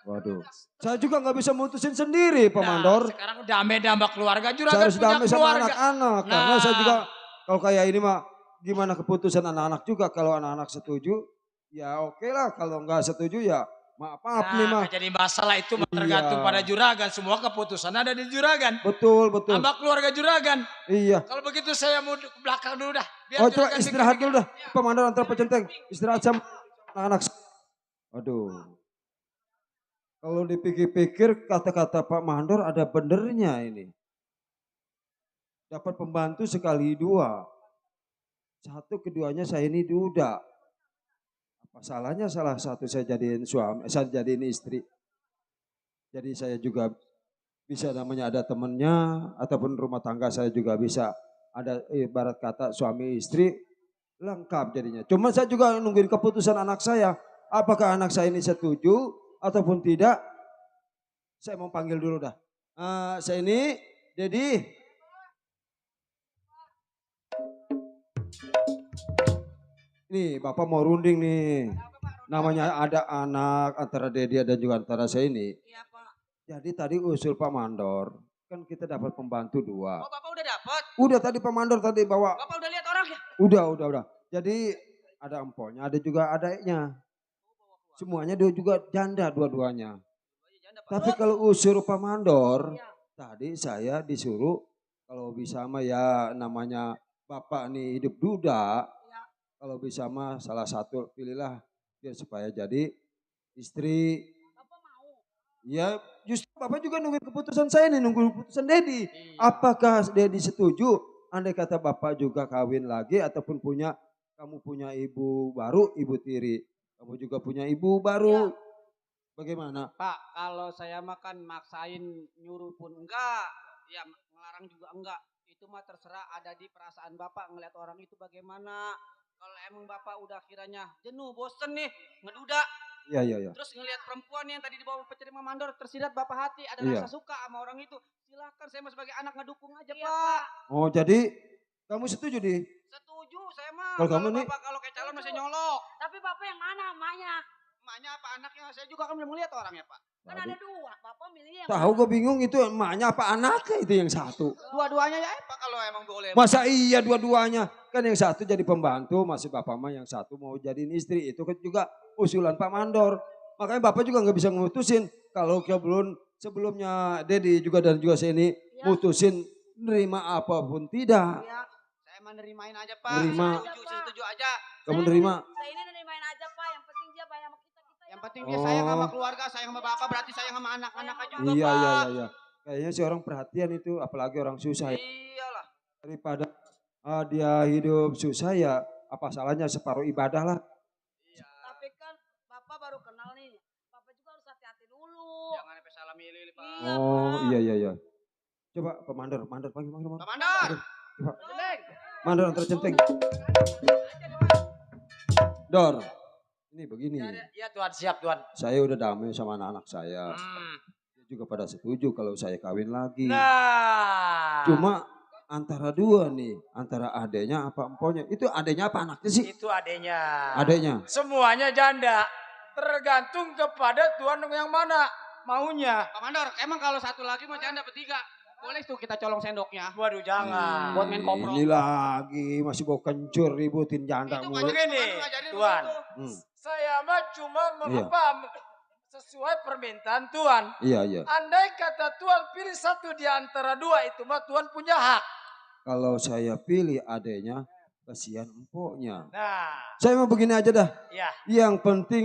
Waduh. Saya juga nggak bisa mutusin sendiri Pak Mandor. Sekarang damai sama keluarga. Saya Juragan harus punya damai sama keluarga. anak-anak. Karena saya juga, kalau kayak ini mah, gimana keputusan anak-anak juga. Kalau anak-anak setuju, ya oke lah. Kalau nggak setuju ya maaf nih mah. Nah, jadi masalah itu mah tergantung Iya. pada juragan. Semua keputusan ada di juragan. Betul. Sama keluarga juragan. Iya. Kalau begitu saya mau ke belakang dulu dah. Biar Oh coba juragan istirahat pikir-pikir. dulu dah. Pak Mandor antar Pak Centeng. Istirahat sama anak-anak. Aduh. Kalau dipikir-pikir kata-kata Pak Mandor ada benernya ini. Dapat pembantu sekali 2. 1 keduanya saya ini duda. Apa salahnya salah satu saya jadiin suami, saya jadiin istri. Jadi saya juga bisa namanya ada temennya ataupun rumah tangga saya juga bisa ada ibarat kata suami istri lengkap jadinya. Cuma saya juga nungguin keputusan anak saya. Apakah anak saya ini setuju ataupun tidak? Saya mau panggil dulu dah. Saya ini Dedi. Nih Bapak mau runding nih. Namanya ada anak antara Dedi dan juga antara saya ini. Iya, Pak. Jadi tadi usul Pak Mandor. Kan kita dapat pembantu 2. Oh, Bapak udah dapat? Udah tadi Pak Mandor tadi bawa. Bapak udah lihat orangnya? Udah. Jadi ada emponya, ada juga adiknya. Semuanya dia juga janda dua-duanya. Tapi kalau usul Pak Mandor, tadi saya disuruh kalau bisa mah ya namanya Bapak nih hidup duda. Kalau bisa mah salah satu pilihlah biar supaya jadi istri. Bapak mau. Ya justru Bapak juga nungguin keputusan saya nih, nunggu keputusan Dedi. Apakah Dedi setuju? Andai kata Bapak juga kawin lagi ataupun kamu punya ibu baru, ibu tiri. Kamu juga punya ibu baru. Bagaimana? Pak, kalau saya makan maksain nyuruh pun enggak, ya ngelarang juga enggak. Itu mah terserah ada di perasaan Bapak ngelihat orang itu bagaimana. Kalau emang Bapak udah kiranya jenuh, bosen nih, ngeduda. Iya. Terus ngelihat perempuan yang tadi dibawa pecerima mandor tersirat Bapak hati, ada Iya. rasa suka sama orang itu. Silakan, saya mah sebagai anak ngedukung aja Iya, Pak. Oh jadi kamu setuju di? Setuju saya mah. Kalau kamu nih? Bapak kalau kayak calon masih nyolok. Tapi bapak yang mana emaknya? Emaknya apa anaknya? Saya juga kan belum melihat orangnya Pak. Kan ada dua, bapak milih yang Tahu mana? gue bingung itu emaknya apa anaknya itu yang satu. Dua-duanya ya Pak kalau emang boleh. Masa iya dua-duanya? Kan yang satu jadi pembantu, masih bapak mah yang satu mau jadiin istri. Itu kan juga usulan Pak Mandor. Makanya bapak juga nggak bisa ngutusin. Kalau sebelumnya Dedi juga dan juga saya ini mutusin nerima apapun tidak. Ya, saya emang nerimain aja Pak. Nerima. Setuju aja. Kamu nerima? Saya ini nerimain aja Pak, yang penting dia bayar sama kita. Yang penting dia sayang sama keluarga, sayang sama bapak, berarti sayang sama anak-anaknya juga Iya, Pak. iya. Kayaknya si orang perhatian itu, apalagi orang susah. Iyalah. Daripada dia hidup susah ya, apa salahnya separuh ibadah lah. Iya. Tapi kan bapak baru kenal nih, bapak juga harus hati-hati dulu. Jangan sampai salah milih Pak. Iya, Oh Pak. iya. Coba Pak Mandor panggil. Pak Mandor. Coba. Mandor antar centeng. Dor, ini begini. Ya Tuhan, siap Tuhan. Saya udah damai sama anak-anak saya. Dia juga pada setuju kalau saya kawin lagi. Nah. Cuma antara dua nih, antara adenya apa emponya. Itu adenya apa anaknya sih? Itu adenya. Adenya. Semuanya janda. Tergantung kepada Tuhan yang mana maunya. Pak Mandor, emang kalau satu lagi mau janda bertiga, boleh tuh kita colong sendoknya. Waduh jangan. Buat main kopro. Ini lagi masih bau kencur ributin janda Itu mulu. kan Begini, ngajarin Tuhan. begitu. Saya mah cuma Iya. sesuai permintaan Tuhan. Iya. Andai kata Tuhan pilih satu di antara dua itu mah Tuhan punya hak. Kalau saya pilih adenya, kasihan empoknya. Nah, Saya mau begini aja dah. ya. Yang penting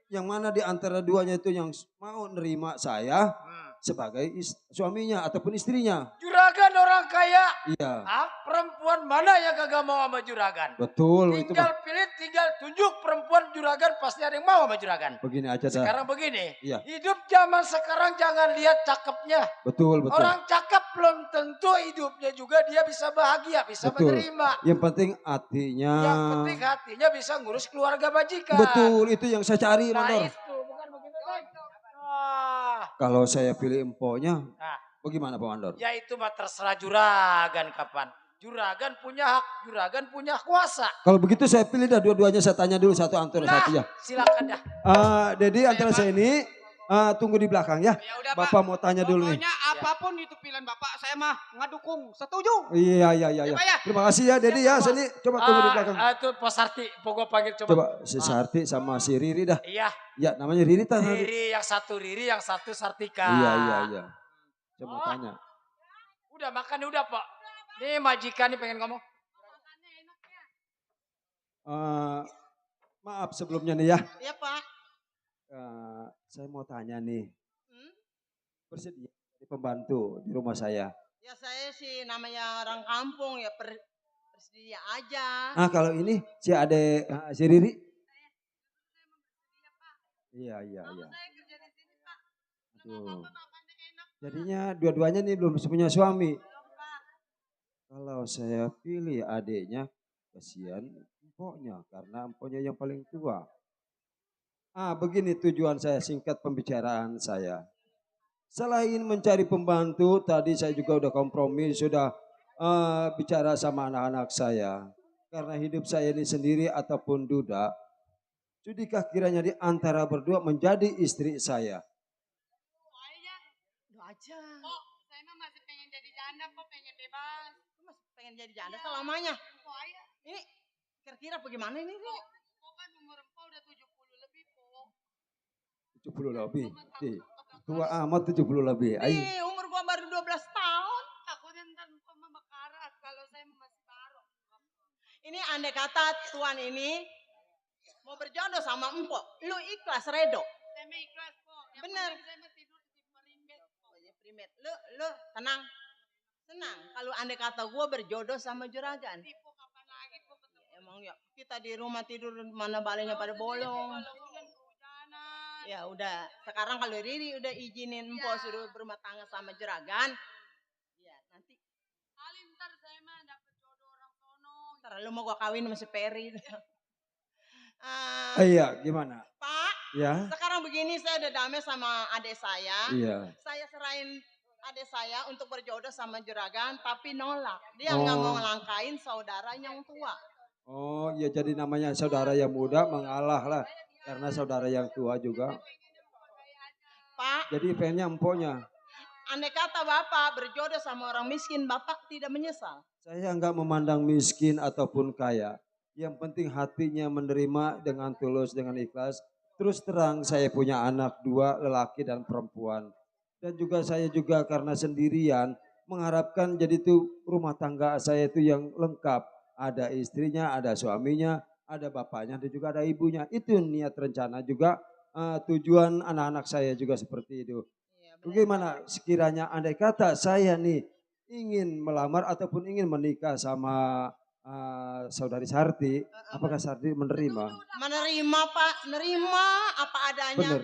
yang mana di antara duanya itu yang mau nerima saya sebagai suaminya ataupun istrinya. Juragan orang kaya. Iya. Perempuan mana yang kagak mau sama juragan? Betul itu Tinggal mah. pilih, tinggal tunjuk perempuan juragan pasti ada yang mau sama juragan. Begini aja dah. Sekarang begini, Iya. hidup zaman sekarang jangan lihat cakepnya. Betul. Orang cakep belum tentu hidupnya juga dia bisa bahagia, bisa Betul. menerima. Yang penting hatinya. Yang penting hatinya bisa ngurus keluarga bajikan. Betul, itu yang saya cari, Nah Mandor. itu, bukan begitu kan? Wah, Kalau saya pilih empoknya, Nah. bagaimana Pak Mandor? ya itu mah terserah juragan kapan. Juragan punya hak, juragan punya kuasa. Kalau begitu saya pilih dah dua-duanya, saya tanya dulu satu antara Nah, satu ya. silakan dah. Dedi antara saya ini tunggu di belakang ya. Ya udah Bapak mau tanya dulu nih. Pokoknya apapun itu pilihan Bapak, saya mah ngedukung. Setuju. Iya. Ya, Pak, ya. Terima kasih ya Dedi ya. Sini coba tunggu di belakang. Itu Pak Sarti, pokok panggil coba. Coba si Sarti sama si Riri dah. Iya, Ya namanya Riri tah. Riri yang satu Sartika. Iya. Saya mau tanya. Udah makan udah Pak. Nih majikan nih pengen ngomong. Maaf sebelumnya nih ya. Iya Pak. Saya mau tanya nih. Bersedia jadi pembantu di rumah saya. Ya saya sih namanya orang kampung ya bersedia aja. Kalau ini si Ade si Riri. Iya. Aduh. Jadinya dua-duanya nih belum punya suami. Kalau saya pilih adiknya, kasihan empoknya karena empoknya yang paling tua. Begini tujuan saya, singkat pembicaraan saya. Selain mencari pembantu, tadi saya juga udah kompromi, sudah bicara sama anak-anak saya. Karena hidup saya ini sendiri ataupun duda, sudikah kiranya di antara berdua menjadi istri saya? Doa aja. Kok saya mah masih pengen jadi janda kok, pengen bebas. Mas pengen jadi janda selamanya. Kok ayah? Ini kira-kira bagaimana ini? Kok kan umur empau udah 70 lebih kok. 70 lebih. Tua amat 70 lebih. Ayo. Umur gua baru 12 tahun. Takutnya ntar empau mah bakarat kalau saya masih baru. Ini andai kata Tuhan ini mau berjodoh sama empok, lu ikhlas redo. Saya mah ikhlas kok. Yang Bener. penting saya mah tidur di perimbet kok. Primet, lu tenang. Senang kalau andai kata gua berjodoh sama juragan. Tipu kapan lagi kok ketemu. Emang ya kita di rumah tidur mana balenya pada bolong. Kalau hujan kehujanan. Ya udah, sekarang kalau Riri udah izinin empok suruh berumah tangga sama juragan. Ya nanti Kali ntar saya mah dapet jodoh orang sono. ntar lu mau gua kawin sama si Peri. Iya, gimana? Pak, Ya. sekarang begini saya udah damai sama adik saya. Iya. Saya serahin adik saya untuk berjodoh sama juragan, tapi nolak. Dia nggak mau Oh. ngelangkain saudaranya yang tua. Oh, ya jadi namanya saudara yang muda mengalah lah. Karena saudara yang tua juga. Pak, Jadi pengennya empoknya. andai kata Bapak berjodoh sama orang miskin, Bapak tidak menyesal. Saya nggak memandang miskin ataupun kaya. Yang penting hatinya menerima dengan tulus, dengan ikhlas. Terus terang saya punya anak 2, lelaki dan perempuan. Dan juga saya juga karena sendirian mengharapkan jadi itu rumah tangga saya itu yang lengkap. Ada istrinya, ada suaminya, ada bapaknya dan juga ada ibunya. Itu niat rencana juga tujuan anak-anak saya juga seperti itu. Iya, benar. Bagaimana sekiranya andai kata saya nih ingin melamar ataupun ingin menikah sama saudari Sarti, apakah Sarti menerima? Menerima Pak, menerima apa adanya. Bener.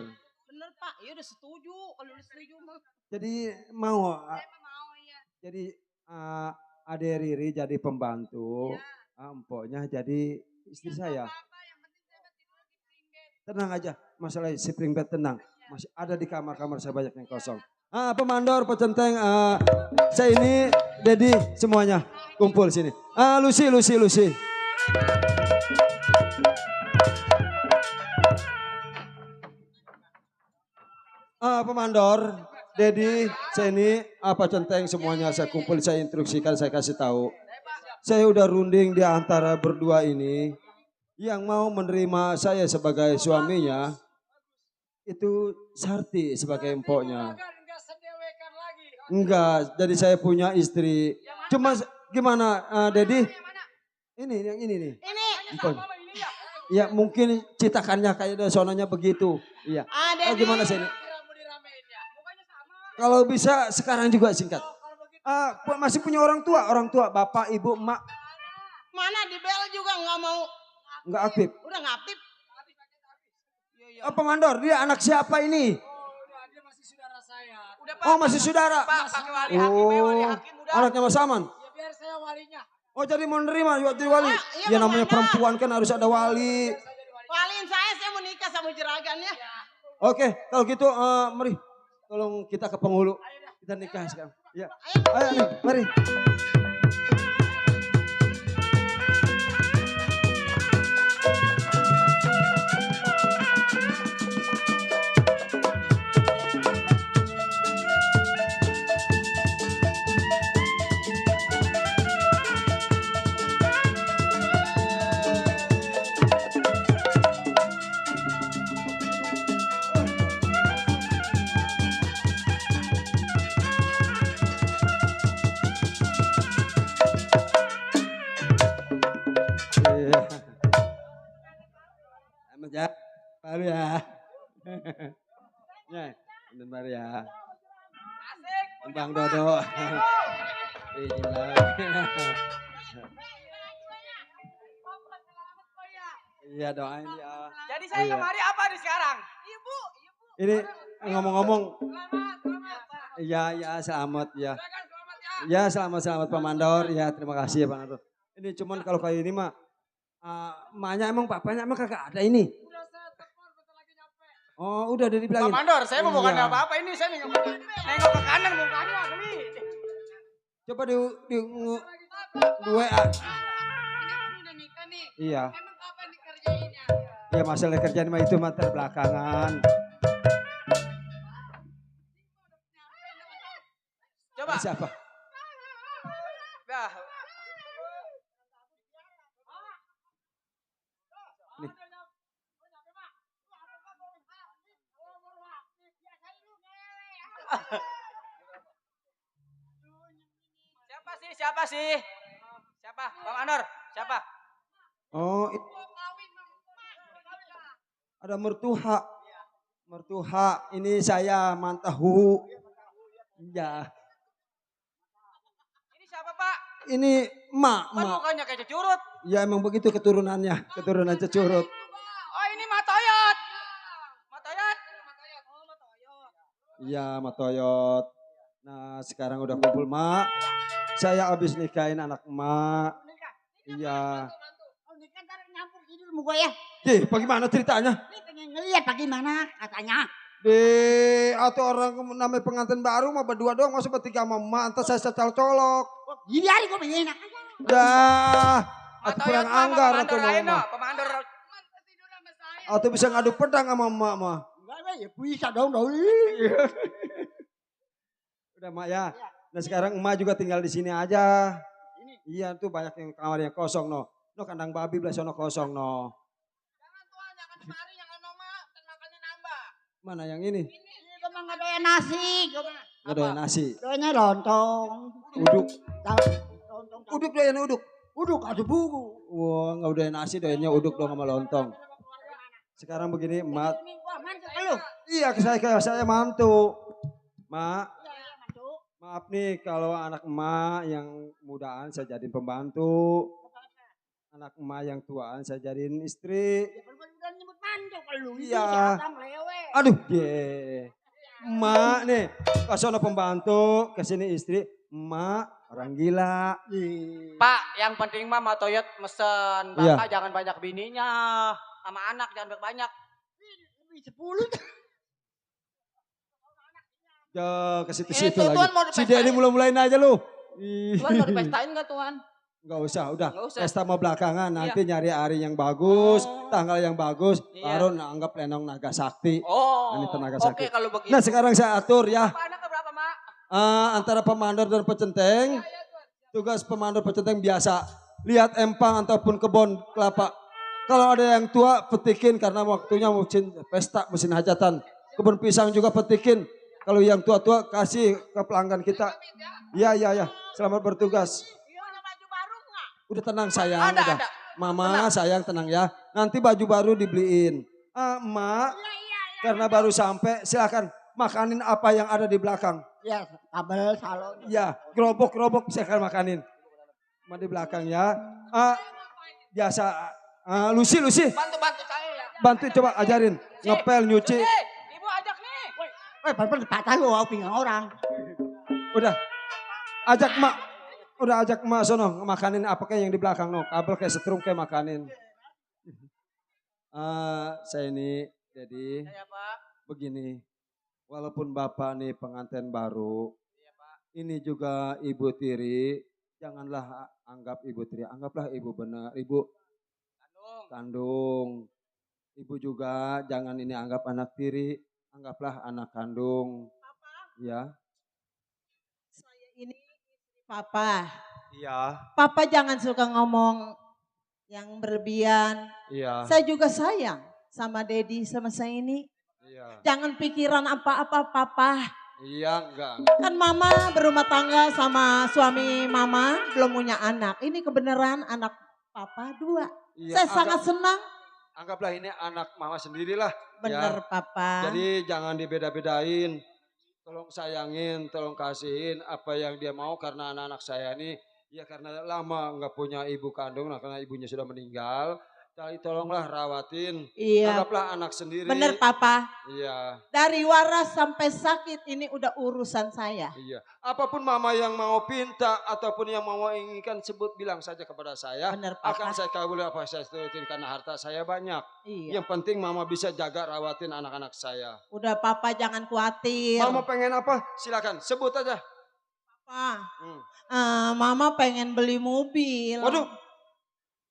Bener Pak, ya udah setuju. Kalau udah setuju mah. Jadi mau, jadi Ade Riri jadi pembantu, empoknya jadi istri saya. Tenang aja, masalah spring bed tenang. Masih ada di kamar-kamar saya banyak yang kosong. Pemandor, pecenteng, saya ini, Dedi, semuanya kumpul sini. Lucy. Pemandor, Dedi, saya ini, pecenteng semuanya saya kumpul, saya instruksikan, saya kasih tahu. Saya udah runding di antara berdua ini, yang mau menerima saya sebagai suaminya, itu Sarti sebagai empoknya. Enggak, jadi saya punya istri. Cuma gimana Dedi? Ini yang ini nih. Ini. Empoknya. Ya mungkin citakannya kayak sonanya begitu. Iya. Dedi. Gimana sih ini? Kalau bisa sekarang juga singkat. Masih punya orang tua, bapak, ibu, emak. Mana di bel juga nggak mau. Enggak aktif. Udah nggak aktif. Pemandor, dia anak siapa ini? Dia masih saudara saya. Masih saudara. Pakai wali hakim, wali hakim udah. Anaknya Mas Saman. Ya biar saya walinya. Jadi mau nerima jadi wali. Iya, Ya namanya makanya. perempuan kan harus ada wali. Waliin saya mau nikah sama juragan ya. Oke, kalau gitu mari tolong kita ke penghulu. Kita nikah sekarang. Ya. Ayo, mari. Ya, baru ya. Ya, bentar ya. Bang Dodo. Iya doain ya. Jadi saya kemari apa nih sekarang? Ini ngomong-ngomong. Iya, selamat ya. Ya, selamat Pak Mandor. Ya, terima kasih ya Pak Mandor. Ini cuman kalau kayak ini mah emaknya emang papanya emang kagak ada ini. Udah saya telepon bentar lagi nyampe. Oh, udah dibilangin. Pak Mandor, saya mau bukan Iya. apa-apa ini, saya nengok ke kanan mukanya ini. Coba di WA. Ini udah nikah nih. Iya. Emang kapan dikerjainnya? Ya masalah kerjaan mah itu mah terbelakangan. Coba. Siapa? Dah. Nih. Siapa sih? Siapa? Bang Anwar, siapa? Oh, ada mertuha. Mertuha, ini saya mantahu. Ya, Ini siapa Pak? ini emak. Kan mukanya kayak curut. Ya emang begitu keturunannya, keturunan cecurut. Oh ini Matoyot. Matoyot. Oh Matoyot. Iya, Matoyot. Nah, sekarang udah kumpul, Mak. Saya habis nikahin anak emak. Iya. Oh, ntar nyampur tidur mau gue ya. Bagaimana ceritanya? Ini pengen ngeliat bagaimana katanya. Di atau orang namanya pengantin baru mah berdua doang, masa bertiga sama emak, entar saya setel colok. Gini hari gue pengen enak aja. Dah, atau Atau kurang ya, anggar atau pemandor lain, mama. pemandor. Atau bisa ngadu pedang sama emak mah. Enggak, ya bisa dong. Udah mak ya. Nah sekarang emak juga tinggal di sini aja. Iya tuh banyak yang kamar yang kosong no. No kandang babi belah sono kosong no. Jangan tuan, jangan kemari, jangan noma, kan makannya nambah. Mana yang ini? Ini gue mah nggak doyan nasi. Nggak doyan nasi. Doyannya lontong. Uduk. Lontong. Uduk doyan uduk. Uduk ada buku. Wah nggak doyan nasi doyannya uduk dong sama lontong. Sekarang begini emak. Ini gua mantu lu. Iya saya mantu. Mak. Maaf nih kalau anak emak yang mudaan saya jadiin pembantu. Anak emak yang tuaan saya jadiin istri. Udah nyebut mantu kalau lu. Iya. Aduh, ye. Emak nih, ke sono pembantu, ke sini istri. Emak orang gila. Pak, yang penting mah Matoyot mesen Iya. Bapak jangan banyak bininya. Sama anak jangan banyak. Lebih 10. Ya ke situ-situ Itu, lagi. Tuan, mau Si dipestain. Denny mulai-mulain aja lu. Tuan mau dipestain gak Tuan? Enggak usah, udah. Nggak usah. Pesta mau belakangan, nanti nyari hari yang bagus, Oh. tanggal yang bagus, Iya. baru anggap lenong naga sakti. Oh, Anita Naga oke Sakti. kalau begitu. Nah sekarang saya atur ya, Pak, anaknya berapa, Mak? antara pemandor dan pecenteng. Tugas pemandor pecenteng biasa, lihat empang ataupun kebun kelapa. Kalau ada yang tua petikin karena waktunya musim pesta, musim hajatan. Kebun pisang juga petikin. Kalau yang tua-tua kasih ke pelanggan kita. Iya. Selamat bertugas. Udah tenang sayang, Ada, udah. ada. Mama sayang tenang ya. Nanti baju baru dibeliin. Emak, karena baru sampai silakan makanin apa yang ada di belakang. Ya, kabel salon. Ya, gerobok silakan makanin. Di belakang ya. Biasa. Lucy. Bantu saya ya. Bantu coba ajarin. Ngepel, nyuci. Ibu ajak nih. Woi, pada patah lu pinggang orang. Udah. Ajak emak sono makanin apa kayak yang di belakang no. Kabel kayak setrum kayak makanin. Saya ini jadi Ya, Pak. begini. Walaupun Bapak nih pengantin baru. Iya, Pak. Ini juga ibu tiri. Janganlah anggap ibu tiri. Anggaplah ibu benar. Ibu kandung. Ibu juga jangan ini anggap anak tiri. Anggaplah anak kandung. Ya. Saya ini istri Papa. Iya. Papa jangan suka ngomong yang berlebihan. Iya. Saya juga sayang sama Dedi sama saya ini. Iya. Jangan pikiran apa-apa Papa. Iya enggak. Kan Mama berumah tangga sama suami Mama belum punya anak. Ini kebenaran anak Papa 2. Iya, Saya sangat senang. Anggaplah ini anak mama sendirilah. Bener Ya. Papa. Jadi jangan dibeda-bedain. Tolong sayangin, tolong kasihin apa yang dia mau karena anak-anak saya ini. Ya karena lama nggak punya ibu kandung, nah, karena ibunya sudah meninggal. Jadi tolonglah rawatin. Iya. Anggaplah anak sendiri. Bener Papa. Iya. Dari waras sampai sakit ini udah urusan saya. Iya. Apapun mama yang mau pinta ataupun yang mau inginkan sebut bilang saja kepada saya. Bener Papa. Akan saya kabul apa saya turutin karena harta saya banyak. Iya. Yang penting mama bisa jaga rawatin anak-anak saya. Udah Papa jangan khawatir. Mama pengen apa? Silakan sebut aja. Papa. Hmm. Mama pengen beli mobil. Waduh.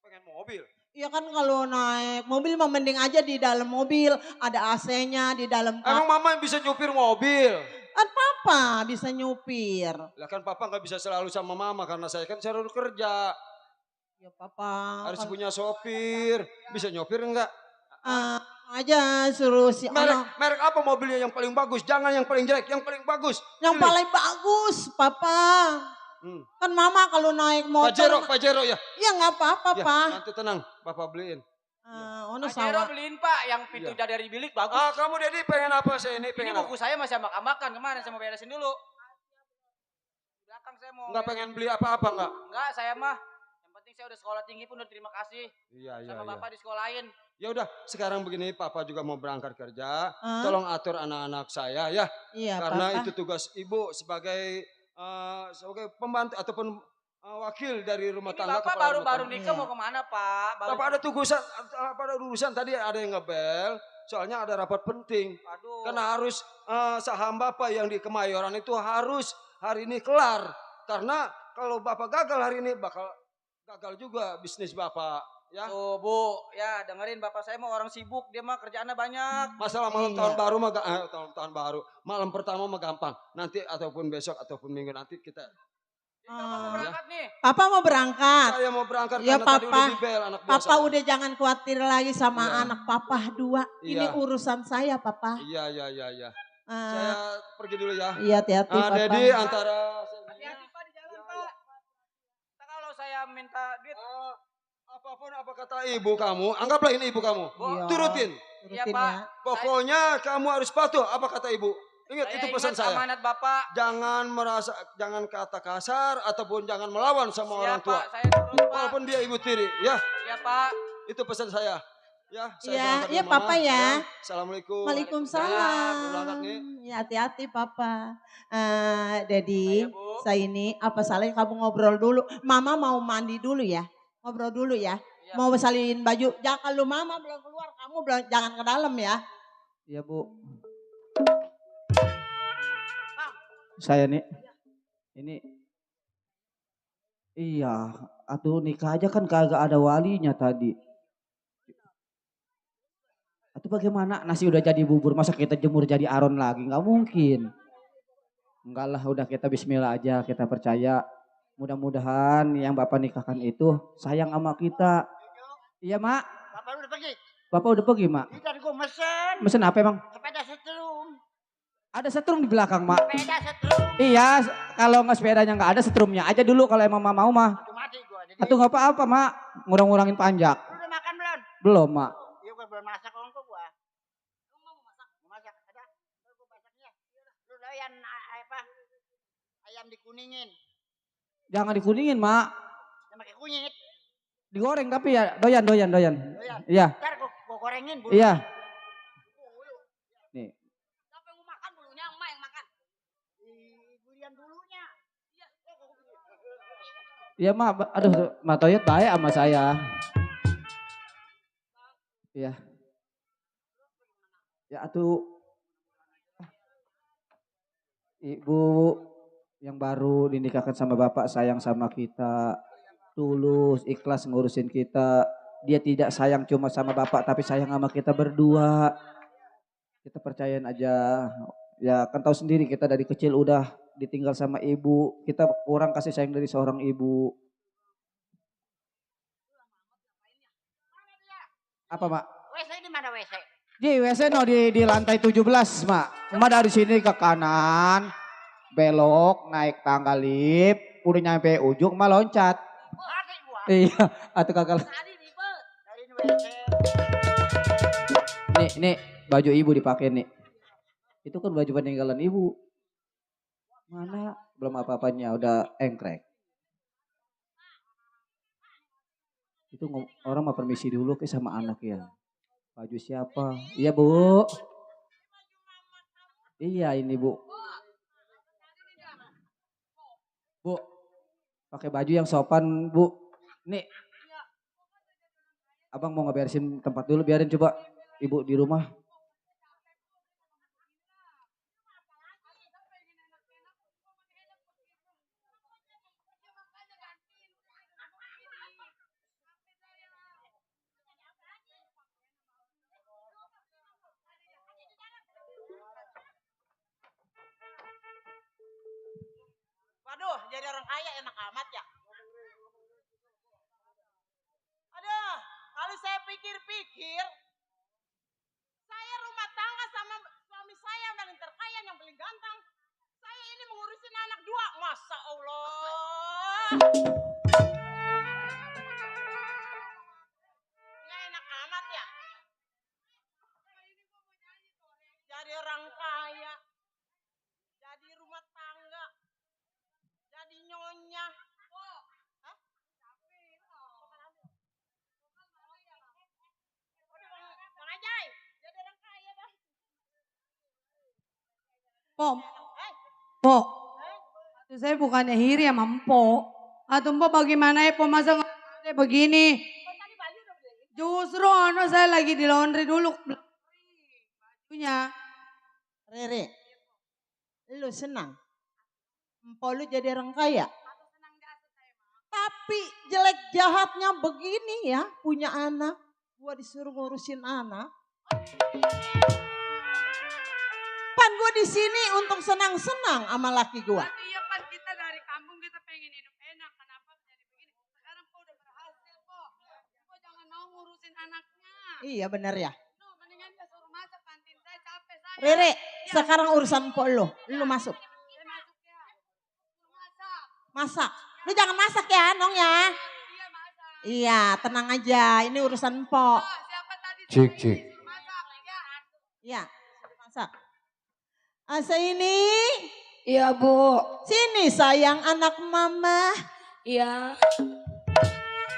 Pengen mobil. Iya kan kalau naik mobil mah mending aja di dalam mobil. Ada AC-nya di dalam. Emang mama yang bisa nyupir mobil? Kan Papa bisa nyupir. Lah kan papa nggak bisa selalu sama mama karena saya kan selalu kerja. Ya Papa. Harus punya sopir. Bisa nyupir enggak? Aja suruh si Merek apa mobilnya yang paling bagus? Jangan yang paling jelek, yang paling bagus. yang Pilih. paling bagus Papa. Kan Mama kalau naik Pajero, motor. Pajero ya. Ya nggak apa-apa Ya, Pak. nanti tenang, papa beliin. Ono Pajero sama. beliin Pak, yang pintunya dari bilik bagus. Kamu Dedi pengen apa? Saya ini Ini pengen apa? buku saya masih ambak-ambakan kemarin, saya mau beresin dulu. Di belakang saya mau. Enggak pengen beli apa-apa enggak? Enggak, saya mah. Yang penting saya udah sekolah tinggi pun udah terima kasih. Iya. Sama Bapak di sekolahin. Ya udah, sekarang begini papa juga mau berangkat kerja. Tolong atur anak-anak saya ya. Iya Karena Papa. itu tugas ibu sebagai pembantu ataupun wakil dari rumah Ini tangga. Bapak kepala rumah baru tangga. nikah Iya. mau kemana Pak? Bapak ada tugasan, ada urusan tadi ada yang ngebel. Soalnya ada rapat penting. Aduh. Karena harus saham Bapak yang di Kemayoran itu harus hari ini kelar. Karena kalau Bapak gagal hari ini bakal gagal juga bisnis Bapak. Ya. Tuh Bu, ya dengerin bapak saya mah orang sibuk, dia mah kerjaannya banyak. Masalah malam tahun baru mah tahun baru. Malam pertama mah gampang. Nanti ataupun besok ataupun minggu nanti kita Bapak mau berangkat nih. Papa mau berangkat. saya mau berangkat Ya karena tadi Papa, udah dibel anak buah Papa saya. udah jangan khawatir lagi sama Iya. anak Papa 2. Ini Iya. urusan saya Papa. Iya. Saya pergi dulu ya. Iya hati-hati Papa. Dedi antara Hati-hati Pak di jalan Pak. Ntar kalau saya minta duit. apapun apa kata ibu kamu, anggaplah ini ibu kamu. Iya. Turutin. Iya Turutin Pak. ya. Pokoknya kamu harus patuh apa kata ibu. Ingat itu pesan ingat saya. amanat bapak. Jangan kata kasar ataupun jangan melawan sama orang tua. Pak, saya turun Pak. Walaupun dia ibu tiri, ya. Iya Pak. Itu pesan saya. Ya, saya Iya, berangkat iya dulu, Papa Mama. ya. Assalamualaikum. Waalaikumsalam. Saya berangkat nih. Ya hati-hati Papa. Dedi, Saya, Bu. saya ini apa salahnya kamu ngobrol dulu. Mama mau mandi dulu ya. Ngobrol dulu ya. Iya. Mau salin baju. Jangan kalau Mama belum keluar, kamu belum jangan ke dalam ya. Iya Bu. Saya nih. Ini. Iya. Atuh nikah aja kan kagak ada walinya tadi. Atau bagaimana nasi udah jadi bubur masa kita jemur jadi aron lagi? Nggak mungkin. Enggak lah udah kita bismillah aja kita percaya. Mudah-mudahan yang Bapak nikahkan itu sayang sama kita. Iya Mak. Bapak udah pergi. Bapak udah pergi Mak. Ini tadi gue mesen. Mesen apa emang? Sepeda setrum. Ada setrum di belakang Mak. Sepeda setrum. Iya kalau nggak sepedanya nggak ada setrumnya aja dulu kalau emang mau mah. Aduh mati gue. Jadi, Atau nggak apa-apa Mak. Ngurang-ngurangin panjak. lu udah makan belum? Belum Mak. Iya gue belum masak kalau enggak gue. Lu mau masak? Mau masak? Ada? Ntar gue masaknya. Lu doyan apa? Ayam dikuningin. Jangan dikuningin Mak. Yang pakai kunyit. Digoreng tapi ya doyan. Doyan. Iya. Ntar gue gorengin bulu. Iya. Nih. Siapa yang mau makan bulunya? Emak yang makan. Burian bulunya. Iya Mak. Aduh Mak Toyot baik sama saya. Iya. Ya atuh. Ibu yang baru dinikahkan sama Bapak sayang sama kita. Tulus, ikhlas ngurusin kita. Dia tidak sayang cuma sama Bapak tapi sayang sama kita berdua. Kita percayain aja. Ya kan tahu sendiri kita dari kecil udah ditinggal sama ibu. Kita kurang kasih sayang dari seorang ibu. Apa Mak? WC di mana WC? Di WC no di lantai 17 Mak. Mak dari sini ke kanan. Belok naik tangga lift. Udah nyampe ujung Mak loncat. Mati gua. Iya, atau kagak. Tadi ribet. Dari WC. Nih, baju ibu dipakai nih. Itu kan baju peninggalan ibu. Mana? Belum apa-apanya, udah engkrek. Itu orang mau permisi dulu ke sama anak ya. Baju siapa? Iya Bu. Iya ini Bu. Bu, pakai baju yang sopan Bu. Nih. Abang mau ngeberesin tempat dulu, biarin coba ibu di rumah. Waduh, jadi orang kaya enak amat ya. Aduh, kalau saya pikir-pikir, saya rumah tangga sama suami saya yang paling terkaya, yang paling ganteng. Saya ini mengurusin anak 2, masa Allah. Nggak enak amat ya. Jadi orang kaya, jadi rumah tangga. Jadi nyonya. Hah? Bang Ajay, jadi orang kaya Bang. Po. Itu saya bukannya hiri ya mampo. Atau po bagaimana ya po masa kayak begini. Justru saya lagi di laundry dulu. Punya. Rere, lu senang? Empok lu jadi orang kaya? Tapi jelek jahatnya begini ya, punya anak. Gua disuruh ngurusin anak. Pan gua di sini untuk senang-senang sama laki gua. Iya Pan, kita dari kampung kita pengen hidup enak. Kenapa jadi begini? Sekarang kok udah berhasil kok. Kok jangan mau ngurusin anaknya. Iya bener ya. No, mendingan dia suruh masak kantin saya capek saya. Rere, sekarang urusan empok lu. Lu masuk. Saya masuk ya. Suruh masak. Masak. Lu jangan masak ya, Nong ya. Iya masak. Iya, tenang aja. Ini urusan empok. Oh, siapa tadi? Cik, cik. Suruh masak ya. Iya, masak. Asa ini. Iya Bu. Sini sayang anak mama. Iya.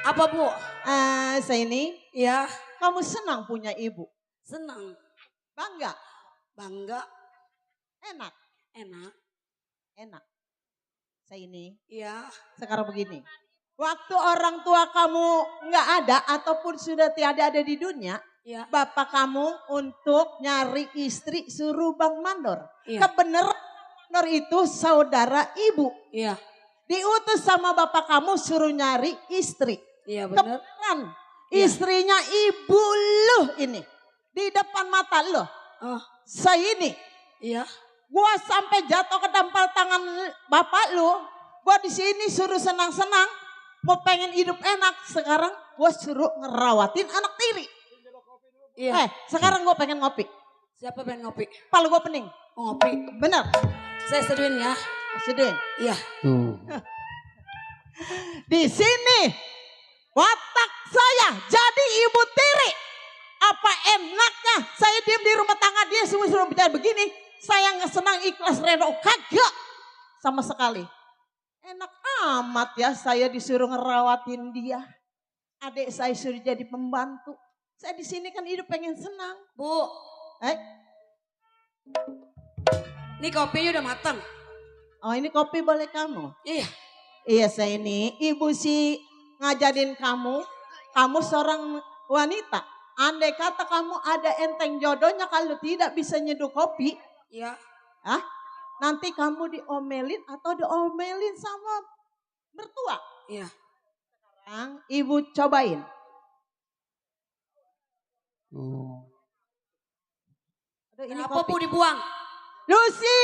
Apa Bu? Asa ini. Iya. Kamu senang punya ibu? Senang. Bangga? Bangga. Enak? Enak. Enak. Saya ini. Iya. Sekarang begini. Waktu orang tua kamu nggak ada ataupun sudah tiada ada di dunia. Iya. Bapak kamu untuk nyari istri suruh Bang Mandor. Iya. Kebenaran Mandor itu saudara ibu. Iya. Diutus sama bapak kamu suruh nyari istri. Iya benar. Kebenaran istrinya ibu lu ini. Di depan mata lu. Oh. Saya ini. Iya. Gua sampai jatuh ke dampal tangan bapak lu. Gua di sini suruh senang-senang. Mau pengen hidup enak. Sekarang gua suruh ngerawatin anak tiri. Iya. Sekarang gua pengen ngopi. Siapa pengen ngopi? Kepala gua pening. Oh, ngopi. Bener. Saya seduin ya. Sedih. Iya. Tuh. Di sini watak saya jadi ibu tiri. Apa enaknya saya diam di rumah tangga dia semua suruh bicara begini. Saya nggak senang ikhlas reno kagak sama sekali. Enak amat ya saya disuruh ngerawatin dia. Adik saya suruh jadi pembantu. Saya di sini kan hidup pengen senang. Bu. Ini kopinya udah matang. Oh ini kopi boleh kamu? Iya. Iya saya ini ibu sih ngajarin kamu. Kamu seorang wanita. Andai kata kamu ada enteng jodohnya kalau tidak bisa nyeduh kopi. Iya. Hah? Nanti kamu diomelin atau diomelin sama mertua. Iya. Sekarang ibu cobain. Aduh, ini Kenapa kopi. Bu dibuang? Lucy!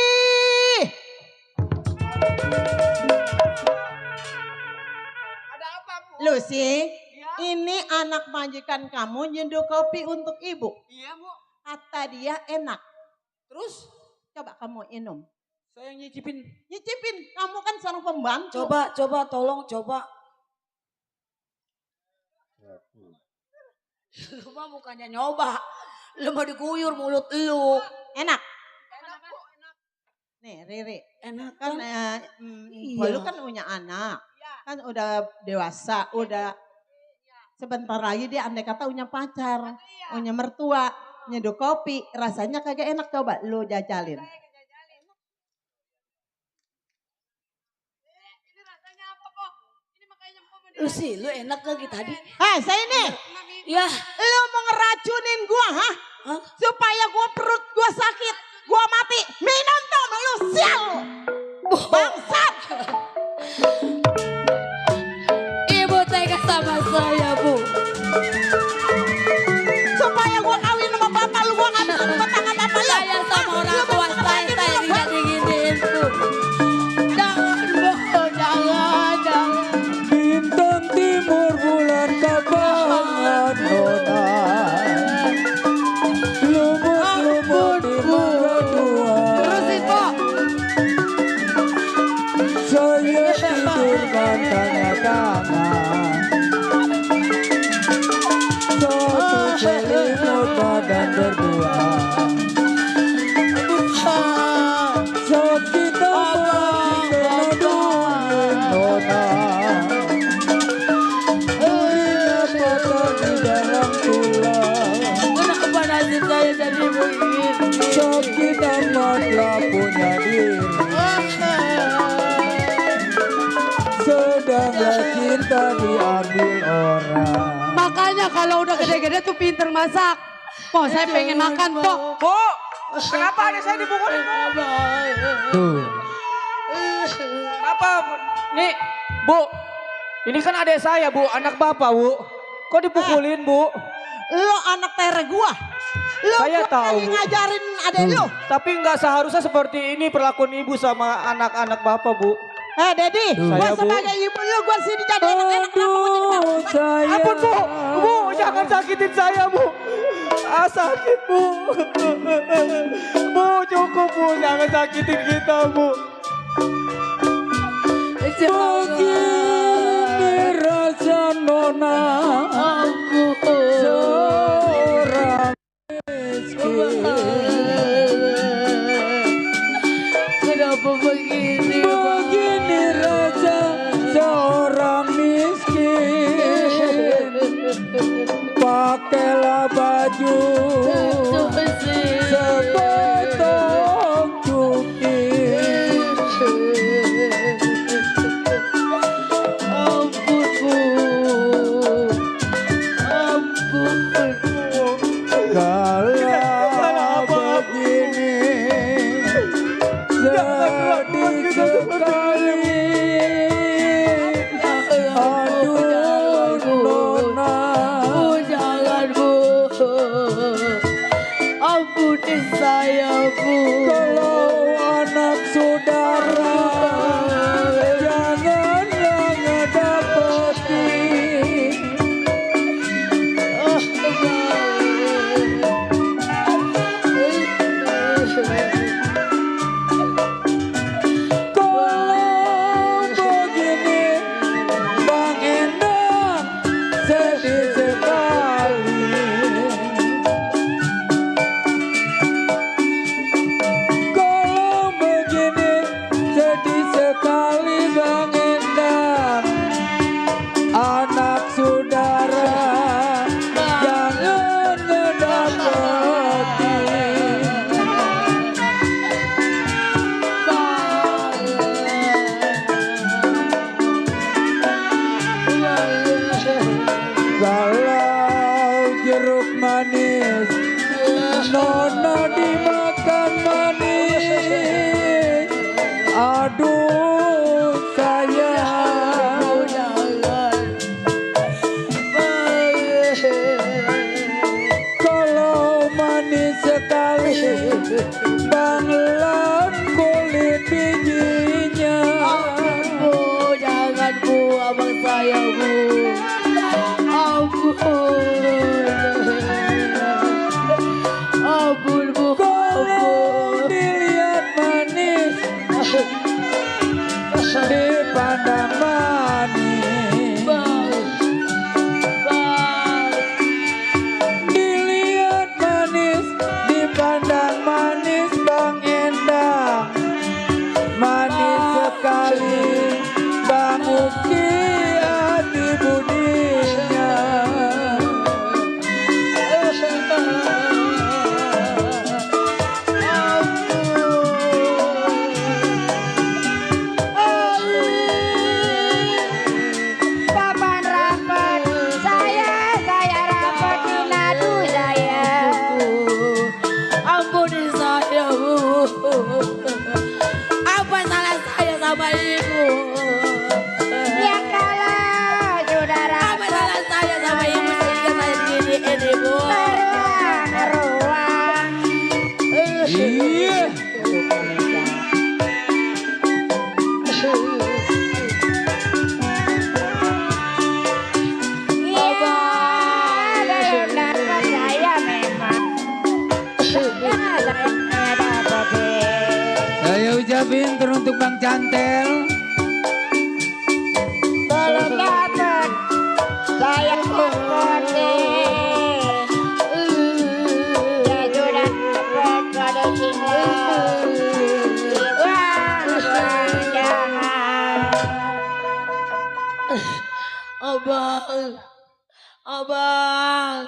Ada apa Bu? Lucy, Iya. ini anak majikan kamu nyeduh kopi untuk ibu. Iya Bu. Kata dia enak. Terus? Coba kamu minum. Saya nyicipin. Nyicipin, kamu kan seorang pembantu. Coba, tolong, coba. Lu mah bukannya nyoba. Lu mau diguyur mulut lu. Enak. Enak Bu, enak. Nih Riri, Enak kan kan? Iya. Lu kan punya anak. Kan udah dewasa, udah sebentar lagi dia andai kata punya pacar, punya mertua, nyeduh kopi, rasanya kagak enak coba lu jajalin. Ini rasanya apa kok? Ini makanya lu sih, lu enak lagi tadi. Hei, saya ini, Ya. lu mau ngeracunin gua, ha? Hah? Supaya gua perut gua sakit, gua mati. Minum tuh, lu sial. Bangsat. Ibu tega sama saya, Bu. Supaya gua kawin sama bapak lu, gua ngambil rumah tangga bapak lu. Saya sama orang tua saya tidak diginiin, Bu. Jangan, Bu. Jangan. Bintang timur bulan kabangan nona. Lumut-lumut di mata tua. Terusin, Bu. Saya tidurkan tangan-tangan. Satu selimut badan berdua. Sakit apa kena duri nona. Urinya patah di dalam tulang. Kenapa nasib saya jadi begini? Sakit amatlah punya diri. Sedangkan cinta diambil orang. Makanya kalau udah gede-gede tuh pinter masak. Po, saya pengen makan, Po. Bu, kenapa adik saya dipukulin, Bu? Tuh. Kenapa? Nih, Bu. Ini kan adik saya, Bu. Anak Bapak, Bu. Kok dipukulin, Bu? Lo anak tere gua. Lo Saya gua tahu. lagi ngajarin adek lo. Tapi nggak seharusnya seperti ini perlakuan ibu sama anak-anak Bapak, Bu. Dedi, gua Saya, Bu. sebagai ibu lu gua sini jadi anak-anak kenapa gua jadi bapak? Saya. Ampun, Bu. Bu, jangan sakitin saya, Bu. Ah, sakit, Bu. Bu, cukup, Bu. Jangan sakitin kita, Bu. Begini rasa nona seorang miskin. Kenapa begini? Begini rasa seorang miskin. Pakailah baju sepotong cuki. Ampun, Bu. Ampun. Kalau begini sedih sekali. Aduh nona, Bu, jangan, Bu. Ampuni saya, Bu. kalau anak saudara jangan dapetin. Kalau begini Bang Endang sedih sekali. Kalau begini sedih sekali Bang Endang. Anak saudara jangan ngedapetin. Kalau jeruk manis nona dimakan manis. Aduh sayang. Kalau manis sekali banglan kulit bijinya. Bu, jangan, Bu. Abang saya, Bu. Ampun. Ampun, Bu. Kalau dilihat manis dipandang manis. Bang. Bang. Dilihat manis dipandang manis Bang Endang. Manis sekali Bang Uki hati budinya. Kapan rapat saya rapatin aduh saya. Ampuni saya, Bu. Apa salah saya sama Ibu? Ya kalau saudara Apa salah saya sama Ibu sehingga saya diginiin, Ibu? ruang. Iya. Iya, belum dapat saya memang. Ya, saya dapat. Saya ucapin teruntuk Bang Cantel. Belum dapat saya dapat. Ya sudah dapat pada single. Wah, jangan. Abang. Abang.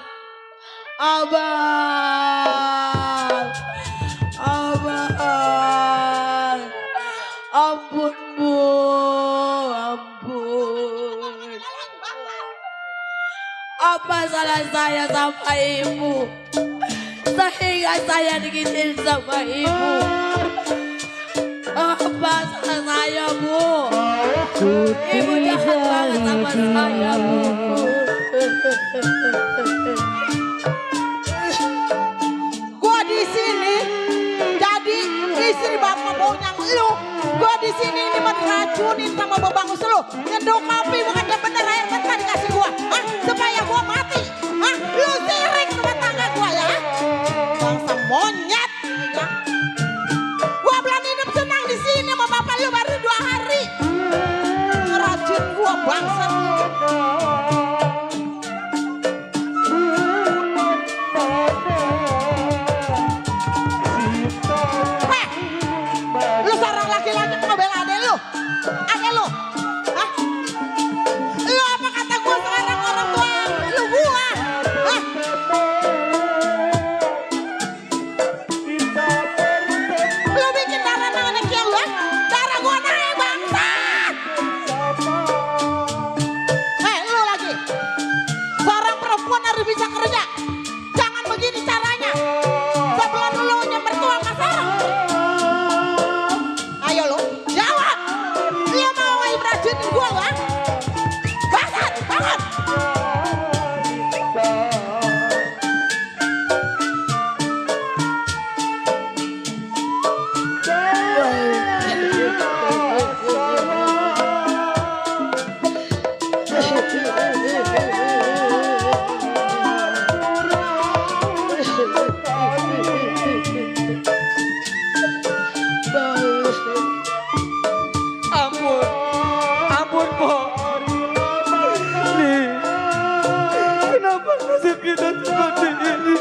Abang. Abang. Ampun, Bu. Ampun. Apa salah saya sama Ibu? Sehingga saya diginiin sama ibu. Apa salah saya, Bu? Ibu jahat banget sama saya, Bu. Gua di sini jadi istri bapak baunya lu. Gua di sini ini mau diracunin sama babangus lu. Nyeduh kopi bukan yang bener air mentah dikasih gua. Ah, supaya gua mati. Ah, lu sirik rumah tangga gua ya. Bangsa monyet. Ya. Gua belum hidup senang di sini sama bapak lu baru 2 hari. Ngeracun gua bangsa. Lu seorang laki-laki mau bela adek lu? Adek lu? Hah? Lu apa kata gua sekarang orang tua lu gua? Hah? Lu bikin darah naik ya lu? Darah gua naik bangsa. Lu lagi. Seorang perempuan harus bisa kerja. Jangan begini caranya. Sebelum lu nyamper tua kasar. Ayo lu, jawab. Dia mau ngeracunin gua lu, ah? Bangsat, banget. Ampun Po. Nih, kenapa nasib kita seperti ini?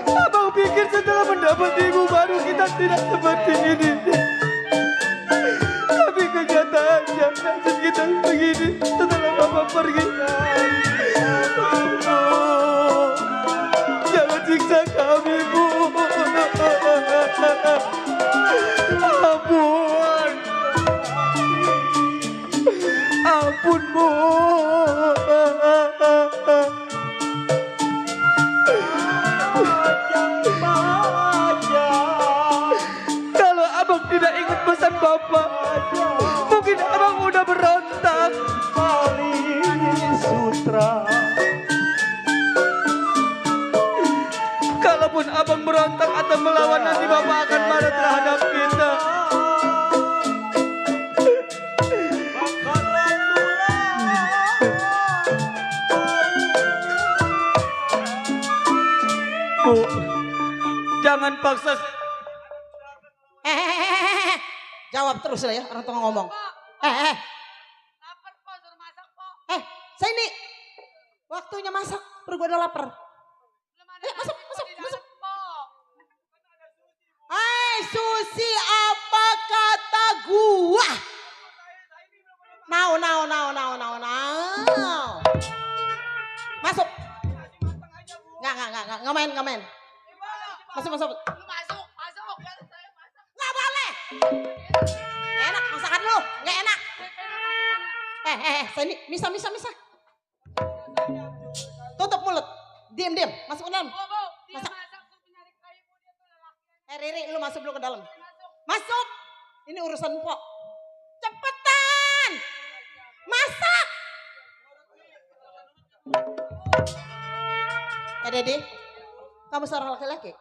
Abang pikir setelah mendapat ibu baru kita tidak seperti ini. Tapi kenyataannya nasib kita begini setelah Bapak pergi. Oh, jangan siksa kami, Bu. Ampun. Ampun, Bu. Kalau abang tidak ingat pesan Bapak, mungkin abang udah berontak. Kalaupun abang berontak atau melawan, nanti Bapak akan marah terhadap kita. Bu, jangan paksa. Jawab terus lah ya orang tua ngomong. Lapar Po, suruh masak Po. Saya ini waktunya masak, perut gua udah lapar. Belum ada nasi Po di dalam Po. Hai Susi, apa kata gua? Now. Masuk. Nggak main. Masuk. Lu masuk. Nggak boleh. Nggak enak masakan lu, nggak enak. Saya ini misa. Tutup mulut. Diam. Masuk ke dalam. Po, Po, dia Masak. masak suruh nyari kayu Po, dia tuh lelaki. Riri, lu masuk dulu ke dalam. Masuk. Masuk. Ini urusan Pok. Cepetan. Masak. Dede, kamu seorang laki-laki?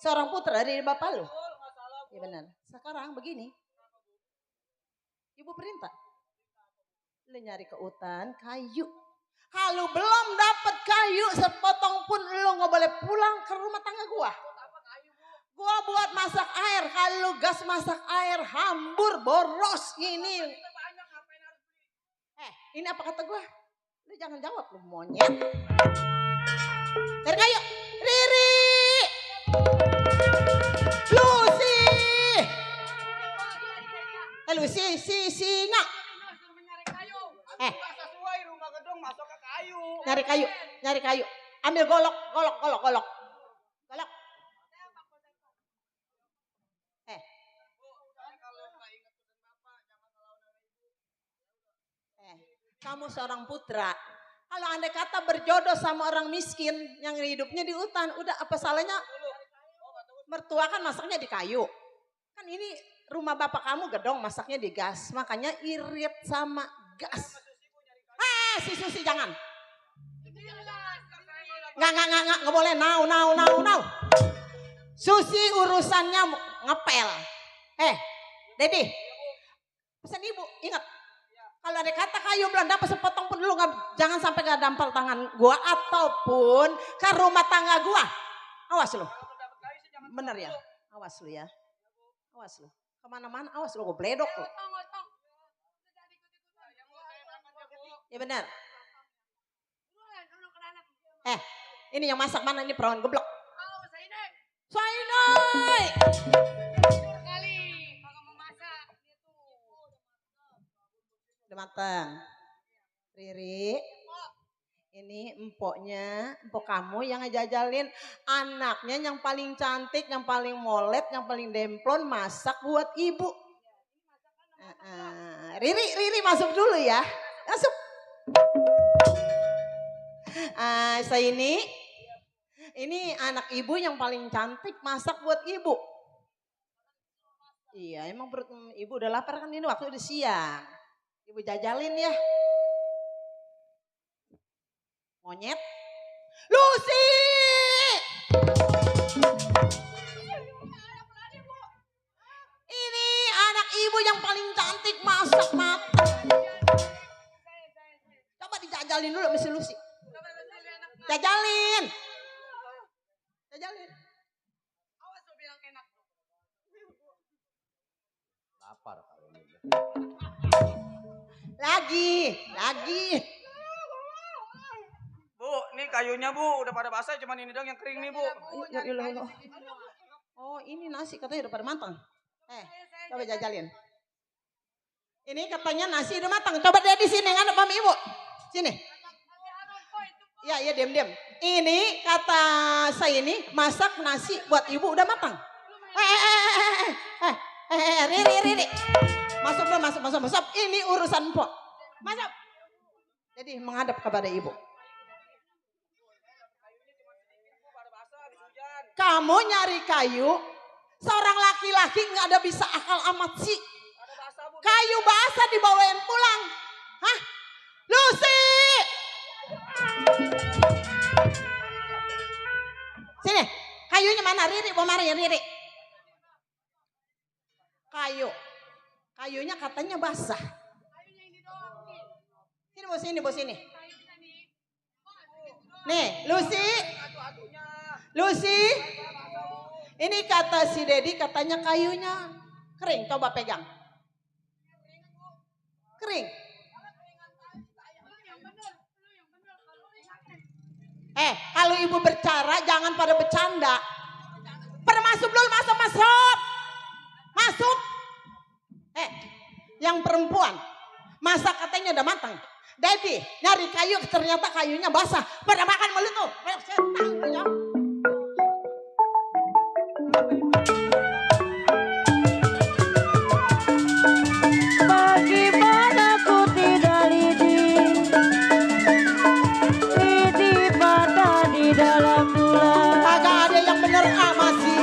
Seorang putra dari bapak lu? Iya benar. Sekarang begini. Ibu perintah. Lu nyari ke hutan kayu. Kalau belum dapat kayu sepotong pun lu nggak boleh pulang ke rumah tangga gua. Gua buat masak air. Kalau gas masak air hambur boros ini. Ini apa kata gua? Lu jangan jawab lu monyet. Cari kayu. Riri. Lucy. Lucy, singa. Suruh mencari kayu. Sesuai rumah gedung masuk ke kayu. Nyari kayu. Ambil golok. Golok. Kamu seorang putra. Kalau andai kata berjodoh sama orang miskin yang hidupnya di hutan, udah apa salahnya? Mertua kan masaknya di kayu. Kan ini rumah bapak kamu gedong masaknya di gas. Makanya irit sama gas. Si Susi jangan. Nggak boleh. Now. Susi urusannya ngepel. Dedi. Pesan ibu, ingat. Kalau ada kata kayu belum dapat sepotong pun dulu, jangan sampai gak dampal tangan gua ataupun ke rumah tangga gua. Awas lu. Bener ya? Awas lu ya. Awas lu. Kemana-mana awas lu, gua bledok lu. Ya benar. Ini yang masak mana ini perawan geblok. Sainai. Udah matang. Riri. Ini empok kamu yang ngejajalin anaknya yang paling cantik, yang paling molet, yang paling demplon masak buat ibu. Riri masuk dulu ya. Masuk. Saya ini anak ibu yang paling cantik masak buat ibu. Iya, emang perut ibu udah lapar kan, ini waktu udah siang. Ibu jajalin ya. Monyet. Lucy! Ini anak ibu yang paling cantik masak matang. Coba dijajalin dulu sama si Lucy. Jajalin. Awas lu bilang enak. Lapar kalau ini. Lagi. Bu, nih kayunya Bu, udah pada basah, cuman ini doang yang kering nih Bu. Ya. Oh ini nasi katanya udah pada matang. Coba jajalin. Ini katanya nasi udah matang. Coba dia di sini ngadep sama ibu. Sini. Ya diam. Ini kata saya ini masak nasi buat ibu udah matang. Riri. Masuk. Ini urusan Mpok. Masuk. Jadi menghadap kepada ibu. Kamu nyari kayu, seorang laki-laki nggak ada bisa akal amat sih. Kayu basah dibawain pulang. Hah? Lucy! Sini, kayunya mana? Riri, mau marah ya Riri. Kayunya katanya basah. Sini, bos ini. Nih, Lucy, ini kata si Dedi katanya kayunya kering. Coba pegang. Kering. Kalau ibu bercara jangan pada bercanda. Pada masuk dulu, masuk. Yang perempuan masak katanya udah matang. Dedi nyari kayu ternyata kayunya basah. Pada makan mulu tuh. Setan ya. Bagaimana ku tidak lidi mata di dalam bulan. Kagak ada yang bener masih.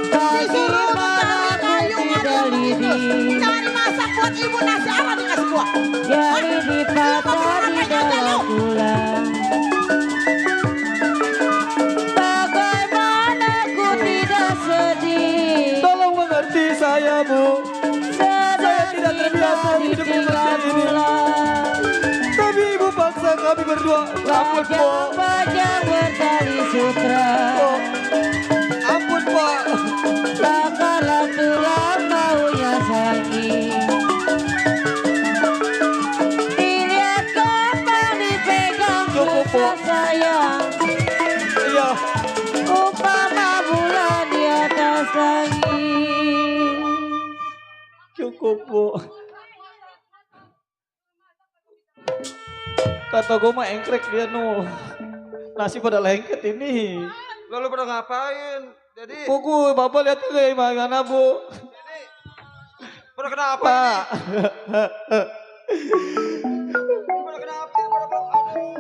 Disuruh mencari kayu ada lidi. Cari masak buat ibu nasi apa dikasih gua. Jadi di patah di dalam bulan. Bagaimana ku tidak sedih. Tolong mengerti saya Bu. Saya tidak terbiasa hidup seperti ini. Tapi ibu paksa kami berdua. Ampun Po. Bajang bertali sutra. Ampun Pak. Bakalan tulang maunya sakit. Dilihat kapan dipegang Cukup, Po. kita sayang. Iya. Umpama bulan di atas langit. Cukup Bu. Kata gue mah engkrek dia nasi pada lengket ini. Lalu pada ngapain? Jadi Buku Bapak lihat kayak gimana Bu. pada kenapa Pak. ini? Pada kenapa? Pada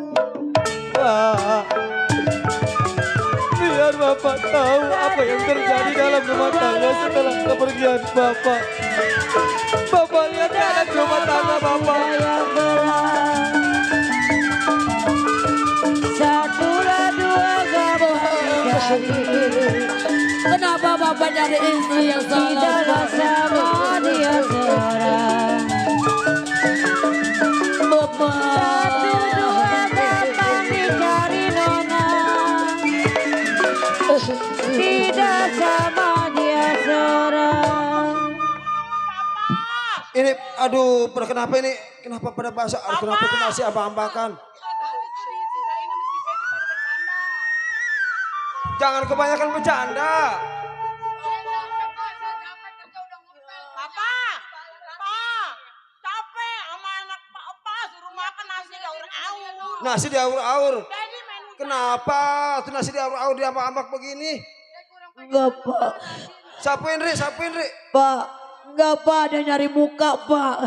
tahu apa yang terjadi dalam rumah tangga setelah kepergian Bapak. Bapak lihat keadaan rumah tangga Bapak. Yang belah. Satu lah dua gabung cari. Kenapa Bapak nyari istri yang Tidak salah? sama dia seorang. Bapak. Satu dua kapan dicari nona. Tidak sama dia seorang. Ini aduh, kenapa ini? Kenapa pada basah? Kenapa itu masih abang-ambakan? Jangan kebanyakan bercanda. Papa, capek sama anak papa suruh makan nasi daur-aur. Nasi diaur-aur. Jadi menu Kenapa tuh nasi diaur-aur diambak-ambak begini? Enggak Pak. Sapuin Ri, sapuin Ri. Pak. Enggak Pak, dia nyari muka Pak.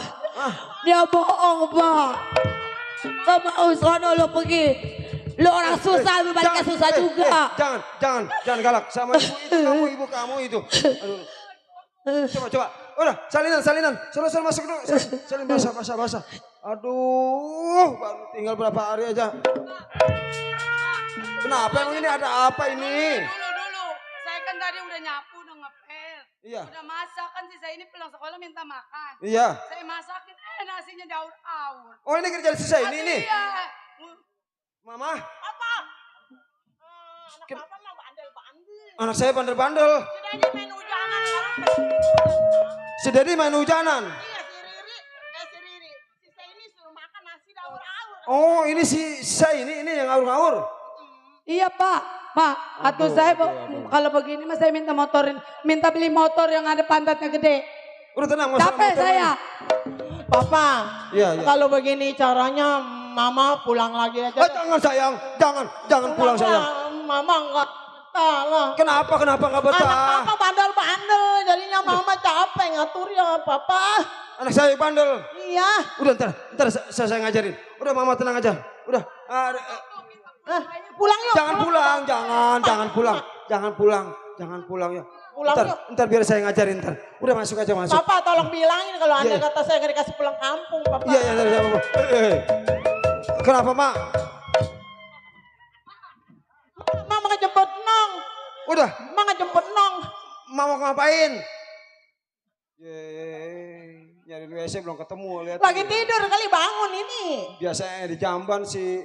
Dia bohong Pak. Gak mau sono lo pergi. Lo orang susah, lu baliknya susah juga. Jangan galak sama ibu kamu itu. Aduh. Coba. Udah, salinan. Selesai masuk dulu. Salin basah. Aduh, baru tinggal berapa hari aja. Kenapa emang ini ada apa ini? Dulu. Saya kan tadi udah nyapu, udah ngepel. Iya. Udah masak kan sih saya ini pulang sekolah minta makan. Iya. Saya masakin, nasinya daur-aur. Oh ini kerja di sisa ini. Iya. Mama. apa? Anak papa mah bandel-bandel. Anak saya bandel-bandel. Jadi main hujanan orang. Si Dedi main hujanan. Iya si Riri. Si saya ini suruh makan nasi daur-aur. Oh ini si saya ini yang ngawur-ngawur. Iya Pak, atuh saya kalau begini mas saya minta beli motor yang ada pantatnya gede. Udah tenang masalah Capek motor saya. Papa, Iya. kalau begini caranya mama pulang lagi aja. Jangan sayang, jangan pulang sayang. Mama enggak betah lah. Kenapa nggak betah? Anak papa bandel-bandel, jadinya mama capek ngaturnya papa. Anak saya bandel. Iya. Udah ntar saya ngajarin. Udah mama tenang aja. Udah. Pulang yuk. Jangan pulang ya. Pulang yuk. Ntar biar saya ngajarin ntar. Udah masuk. Papa tolong bilangin kalau anda Iya. kata saya nggak dikasih pulang kampung papa. Iya. Kenapa mak? Mama ngejemput nong. Udah. Mama ngejemput nong. Mama ngapain? Nyari WC belum ketemu lihat. Lagi tidur kali bangun ini. Biasanya di jamban sih.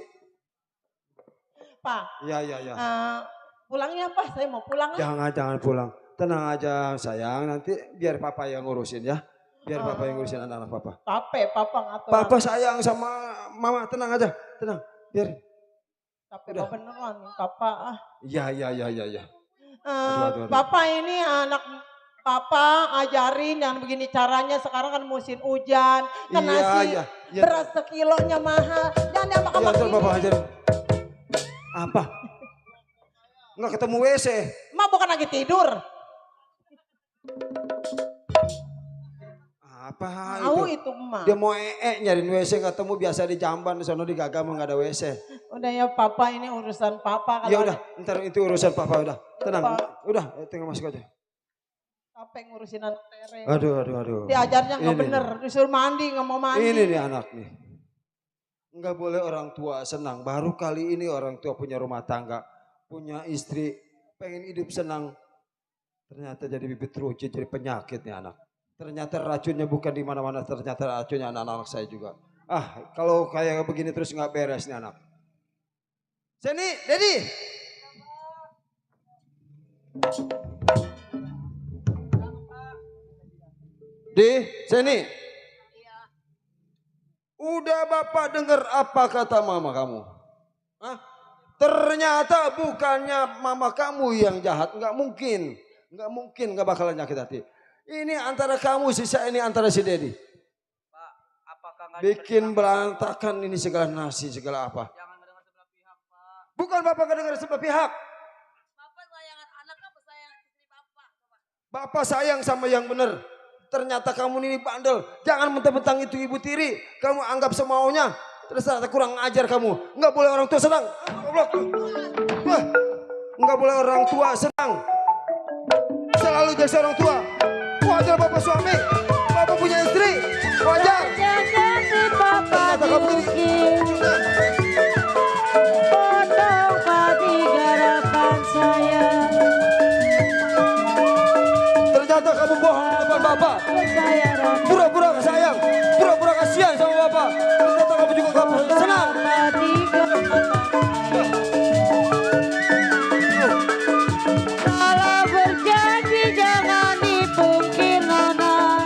Pak. Iya. Pulangnya apa? Saya mau pulang. Jangan pulang. Tenang aja sayang, nanti biar papa yang ngurusin ya. Biar papa yang ngurusin anak-anak papa. Capek papa ngatur. Papa sayang sama mama, tenang aja. Tenang, biar. Capek beneran papa. Iya. Aduh. Papa ini anak papa ajarin yang begini caranya. Sekarang kan musim hujan. Kan nasi Iya. beras sekilonya mahal. Jangan yang makan Iya, papa ajarin. Apa? Nggak ketemu WC. Ma bukan lagi tidur. Apa Tahu itu Ma. Dia mau nyariin WC ketemu biasa di jamban di sana di Gagam nggak ada WC. Udah ya papa ini urusan papa. Ya udah, ntar itu urusan papa udah. Tenang, udah tinggal masuk aja. Capek ngurusin anak tere. Aduh. Diajarnya nggak Ini bener, disuruh mandi nggak mau mandi. Ini nih anak nih. Nggak boleh orang tua senang. Baru kali ini orang tua punya rumah tangga, punya istri, pengen hidup senang. Ternyata jadi bibit runcit, jadi penyakit nih anak. Ternyata racunnya bukan di mana-mana, ternyata racunnya anak-anak saya juga. Kalau kayak begini terus nggak beres nih anak. Sini, Dedi. Di, sini. Udah bapak dengar apa kata mama kamu? Ternyata bukannya mama kamu yang jahat, nggak mungkin nggak bakalan nyakit hati. Ini antara kamu sisa ini antara si Dedi. Pak, apakah nggak Bikin berantakan ini segala nasi segala apa? Jangan mendengar sebelah pihak, Pak. Bukan bapak kedengar sebelah pihak. Bapak sayang anak apa sayang istri bapak? Bapak sayang sama yang benar. Ternyata kamu ini bandel. Jangan mentang-mentang itu ibu tiri. Kamu anggap semaunya. Terus ternyata kurang ajar kamu. Nggak boleh orang tua senang. Goblok. Enggak boleh orang tua senang. Selalu jadi seorang tua. Wajar bapak suami, bapak punya istri, wajar. Jangan si papa diukir, potong padi garapan saya. Ternyata kamu bohong di depan bapak. Saya Pura-pura sayang, pura-pura kasihan sama bapak. Ternyata kamu juga kamu senang. Kalau berjanji jangan dipungkir nona.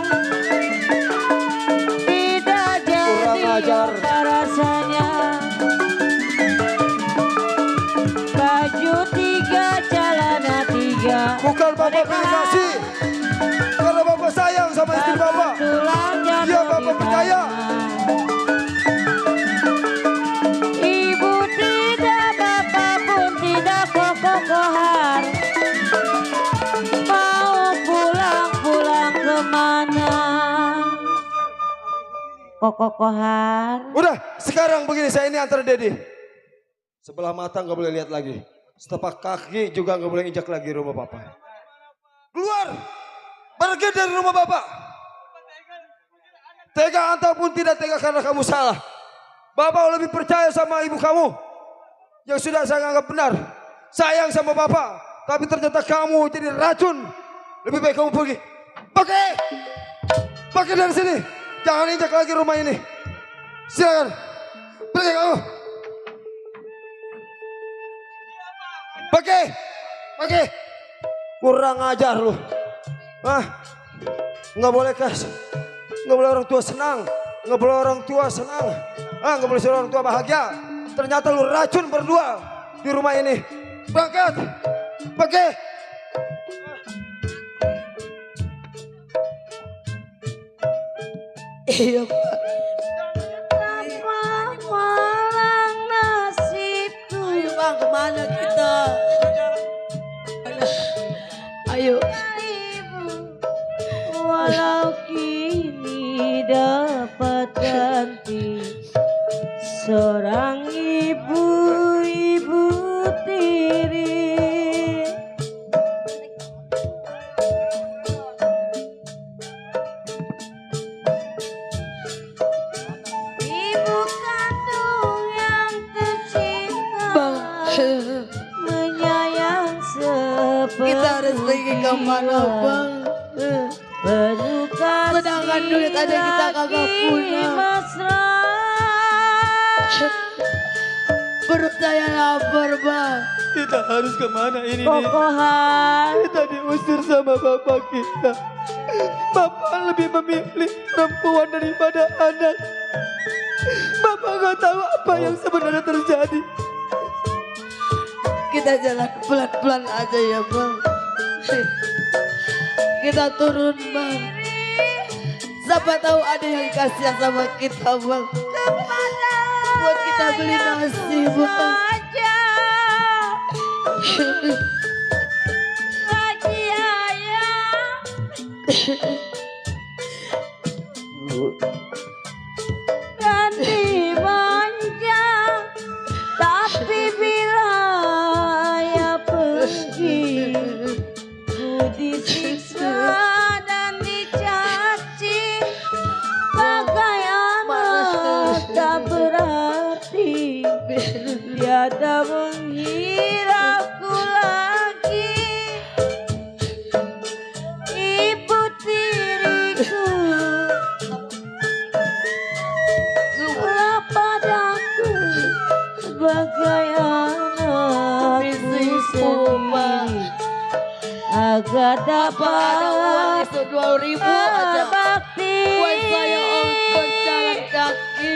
Tidak Kurang jadi ajar. apa rasanya. Baju 3, celana 3. Bukan bapak pilih kasih. Karena bapak sayang sama istri bapak. Iya bapak percaya. Ibu tidak, bapak pun tidak kokohar. Mau pulang kemana? Kokohar. Udah, sekarang begini, saya ini antar Dedi. Sebelah mata nggak boleh lihat lagi. Setapak kaki juga nggak boleh injak lagi rumah bapak. Keluar, pergi dari rumah bapak. Tega ataupun tidak tega karena kamu salah. Bapak lebih percaya sama ibu kamu yang sudah saya anggap benar. Sayang sama bapak, tapi ternyata kamu jadi racun. Lebih baik kamu pergi. Pergi dari sini. Jangan injak lagi rumah ini. Silakan. Pergi kamu. Pergi. Kurang ajar lu. Nggak boleh kas. Nggak boleh orang tua senang. Nggak boleh orang tua senang. Nggak boleh orang tua bahagia. Ternyata lu racun berdua di rumah ini. Berangkat. Pergi. Iya Pak. Malang nasibku. Ayo Bang, kemana kita? Ayo. Walau kini dapat ganti seorang ibu tiri. Ibu kandung yang tercinta, Bang, menyayang sepenuhnya. kita harus pergi kemana Bang? Sedangkan duit aja kita kagak punya. Perut saya lapar Bang. Kita harus kemana ini nih? Kokohan. Kita diusir sama bapak kita. Bapak lebih memilih perempuan daripada anak. Bapak gak tahu apa yang sebenarnya terjadi. Kita jalan pelan-pelan aja ya Bang. Kita turun Bang. Siapa tahu ada yang kasihan sama kita Bang. Buat kita beli nasi Bang. Dan dimanja, tapi bila ya pergi, ku disiksa dan dicaci, bagai anak tak berarti, tiada menghirauku lagi. Ibu tiriku padaku sebagai anakku sendiri, agar dapat Uang itu 2.000 aja. berbakti. Buat saya ongkos jalan kaki.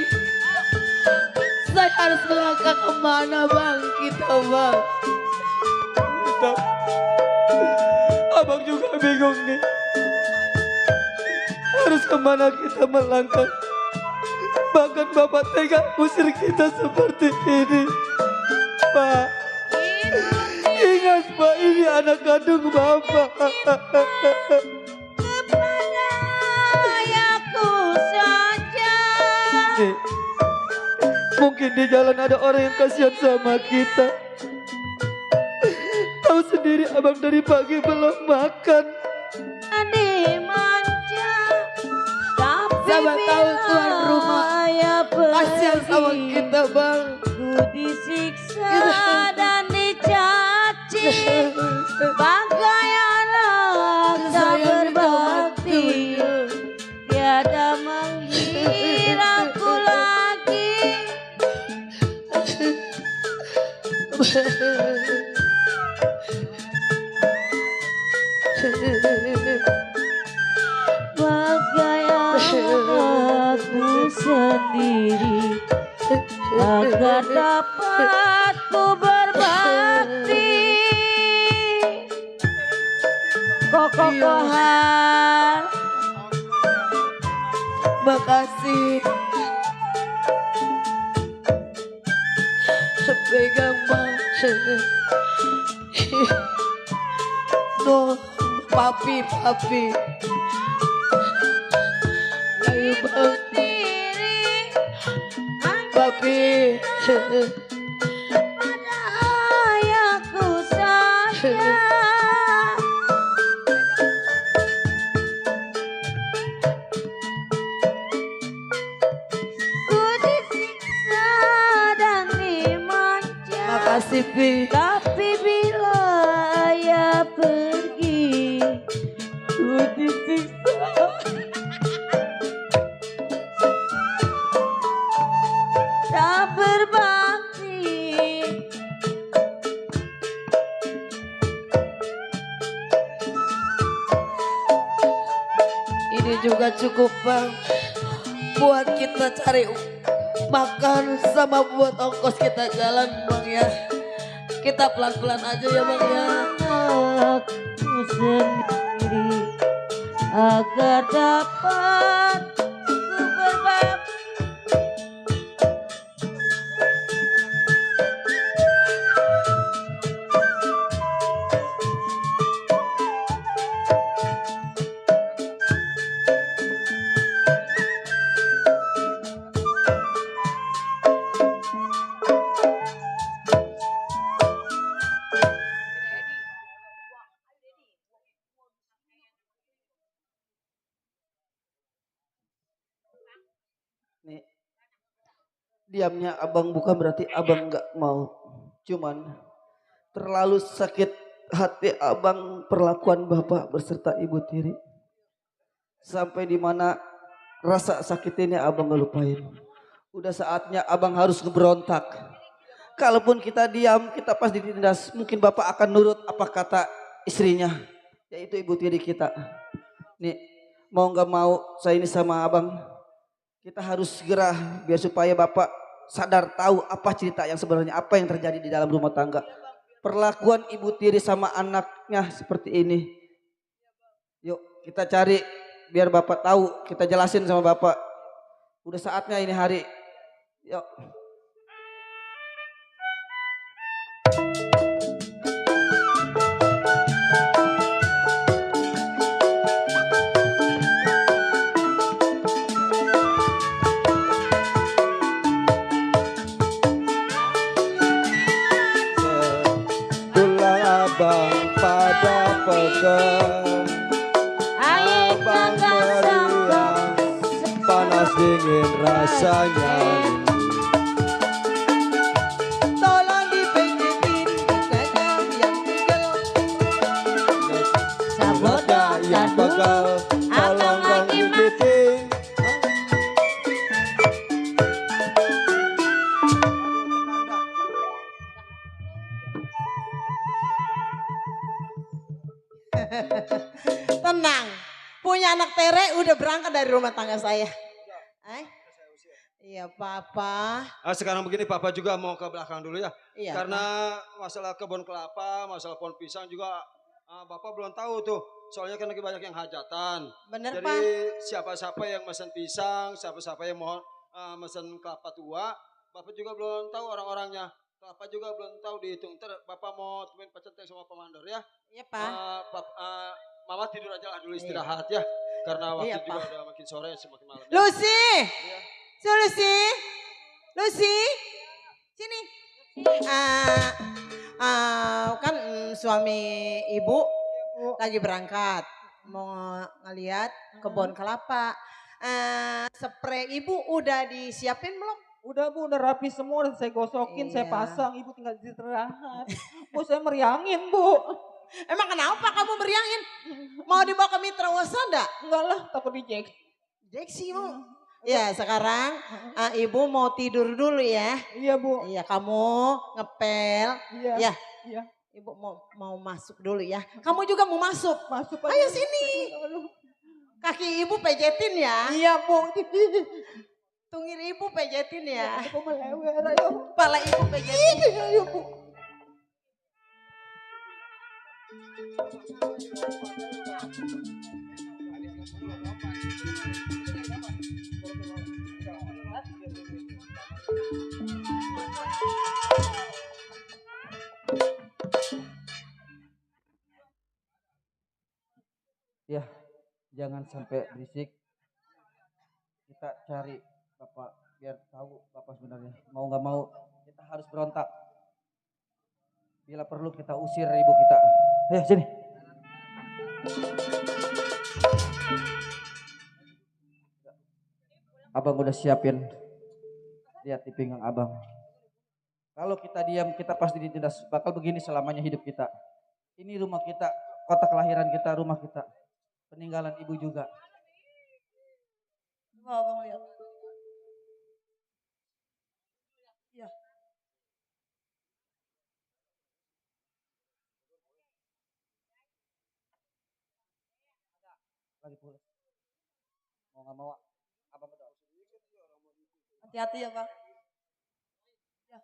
Saya harus melangkah kemana Bang kita Bang? Abang juga bingung nih. Harus kemana kita melangkah? Bahkan bapak tega usir kita seperti ini. Pak, ingat Pak, ini anak kandung bapak. Kepada ayahku saja. Mungkin di jalan ada orang yang kasihan sama kita. tahu sendiri abang dari pagi belum makan. Dimanja, tapi Sama tahu tuan rumah ya kasihan sama pergi. kita bang. Ku disiksa dan dicaci, bagai anak tak berbakti. Tiada menghirauku lagi. Bagai aku sendiri, agar dapat ku berbakti. Kokohan, Makasih. Pegang bang. No, papi. Ayo bang. diri Papi. pada ayahku saja. Ku disiksa dan dimanja, Makasih Pi. tapi bila ayah pergi, ku disiksa. Tak berbakti. Ini juga cukup bang buat kita cari makan sama buat ongkos kita jalan bang ya. Kita pelan-pelan aja ya bang ya. Aku sendiri, agar dapat ku berbakti. Nih, diamnya abang bukan berarti abang nggak mau. Cuman terlalu sakit hati abang perlakuan bapak beserta ibu tiri. Sampai di mana rasa sakit ini abang nggak lupain. Udah saatnya abang harus ngeberontak. Kalaupun kita diam, kita pas ditindas, mungkin bapak akan nurut apa kata istrinya, yaitu ibu tiri kita. Nih, mau nggak mau saya ini sama abang, kita harus segera biar supaya bapak sadar tahu apa cerita yang sebenarnya, apa yang terjadi di dalam rumah tangga. Perlakuan ibu tiri sama anaknya seperti ini. Yuk kita cari biar bapak tahu, kita jelasin sama bapak. Udah saatnya ini hari. Yuk. Abang pada pegang, abang meriang, panas dingin rasanya. Tolong dipijitin ikannya yang pegel, sabotnya yang pegel, tolong dong dipijitin. Tenang, punya anak tere udah berangkat dari rumah tangga saya. Iya papa. Sekarang begini papa juga mau ke belakang dulu ya. Iya. Karena masalah kebun kelapa, masalah pohon pisang juga bapak belum tahu tuh. Soalnya kan lagi banyak yang hajatan. Bener Jadi pak. siapa-siapa yang mesen pisang, siapa-siapa yang mau mesen kelapa tua, bapak juga belum tahu orang-orangnya. Bapak juga belum tahu dihitung. Ntar bapak mau temuin Pak Centeng sama Pak Mandor ya. Iya pak. Mama tidur aja lah dulu istirahat ya. Karena waktu Iya, juga Pak. udah makin sore semakin malam. Lucy, Ya. Lucy, Lucy, sini. Kan suami ibu lagi berangkat. Mau ngeliat kebun kelapa. Spray ibu udah disiapin belum? Udah Bu, udah rapi semua, udah saya gosokin, saya Iya. pasang, ibu tinggal istirahat. Bu, saya meriangin Bu. Emang kenapa kamu meriangin? Mau dibawa ke Mitra Wasada? Enggak lah, takut dijek. Jeksi mau. Ya sekarang ibu mau tidur dulu ya. Iya Bu. Iya kamu ngepel. Iya. Ya. Iya. Ibu mau masuk dulu ya. Kamu juga mau masuk. Masuk Ayo sini. Kaki ibu pejetin ya. Iya Bu. Tungir ibu pejetin ya. Aku melewer, ayo. Kepala ibu pejetin. Ayo Bu. Ya, jangan sampai berisik. Kita cari Bapak biar tahu Bapak sebenarnya. Mau nggak mau kita harus berontak. Bila perlu kita usir ibu kita. Ayo sini. Abang udah siapin. Lihat di pinggang abang. Kalau kita diam kita pasti ditindas. Bakal begini selamanya hidup kita. Ini rumah kita, kota kelahiran kita, rumah kita. Peninggalan ibu juga. Abang lihat. Ya. Lagi pulas. Mau nggak mau abang berdoa. Hati-hati ya Bang. Ya.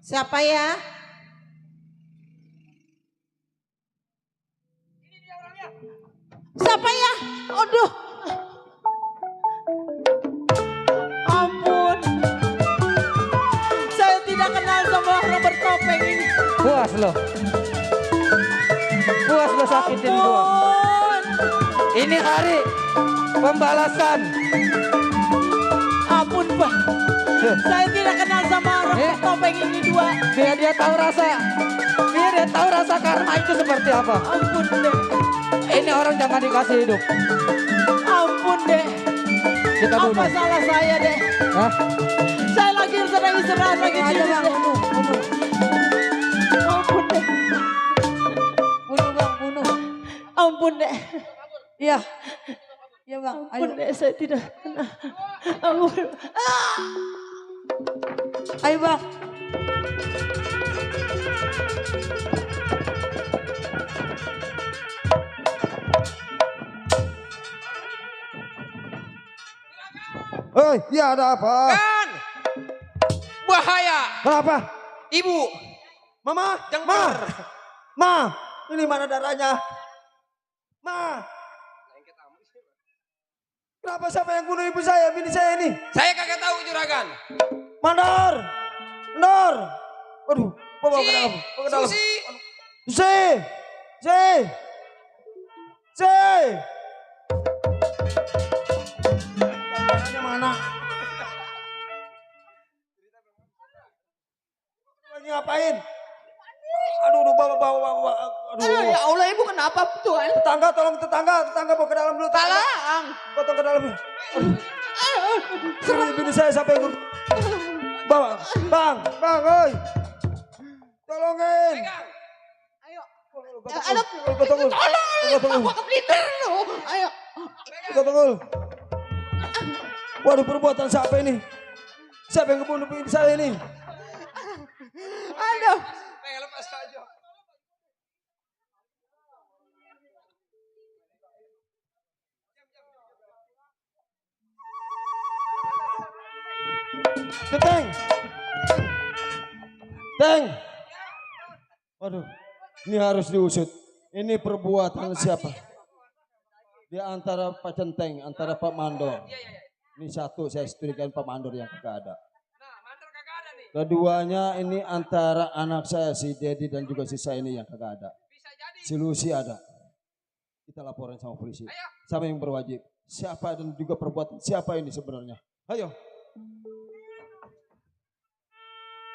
Siapa ya? Siapa ya? Aduh. Ampun. Saya tidak kenal sama orang bertopeng ini. Puas loh. Puas lo sakitin gua. Ini hari pembalasan. Ampun Pak. Saya tidak kenal sama orang bertopeng ini dua. Biar dia tahu rasa. Biar dia tahu rasa karma itu seperti apa. Ampun deh. Ini orang jangan dikasih hidup. Ampun deh. Kita bunuh. Apa salah saya deh? Hah? Saya lagi sedang istirahat lagi Aja tidur Bang, deh. bunuh. Ampun deh. Bunuh Bang, bunuh. Ampun deh. Iya. Iya Bang, ayo. Ampun deh, saya tidak kenal. Ampun. Ayo Bang. Hei, ya ada apa? Kan bahaya. Apa? Ibu, Mama, dengar. Ma, ini mana darahnya? Ma, kenapa siapa yang bunuh ibu saya, bini saya ini? Saya kagak tahu juragan. Mandor, Mandor. Waduh, bawa ke dalam, bawa ke dalam. Susi. Si. Darahnya mana? Lagi ngapain? Aduh, bawa. Aduh. Ya Allah, ibu kenapa Tuhan? Tetangga, tolong tetangga bawa ke dalam dulu. Talang. Potong ke dalam. Bini saya sampai ikut. Bawa, bang, oi. Tolongin. Ayo. Tolong. Aku keblinder lu. Ayo. Tolong. Waduh, perbuatan siapa ini? Siapa yang ngebunuh bini saya ini? Aduh. Pengen lepas aja. Teng. Waduh, ini harus diusut. Ini perbuatan siapa? Di antara Pak Centeng, antara Pak Mandor. Ini satu saya setujukan Pak Mandor yang kagak ada. Keduanya ini antara anak saya si Dedi dan juga si saya ini yang kagak ada. Si Lucy ada. Kita laporin sama polisi. Sama yang berwajib. siapa dan juga perbuatan siapa ini sebenarnya. Ayo.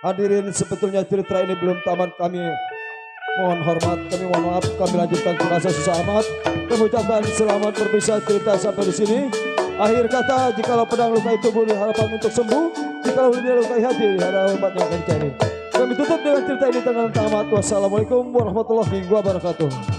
Hadirin, sebetulnya cerita ini belum tamat. Kami mohon hormat, kami mohon maaf, kami lanjutkan. Terima kasih susah amat. Kami ucapkan selamat berpisah cerita sampai di sini. Akhir kata, jikalau pedang lukai tubuh harapan untuk sembuh, jikalau dia lukai hati ada obat yang akan dicari. Kami tutup dengan cerita ini dengan tamat. Wassalamualaikum warahmatullahi wabarakatuh.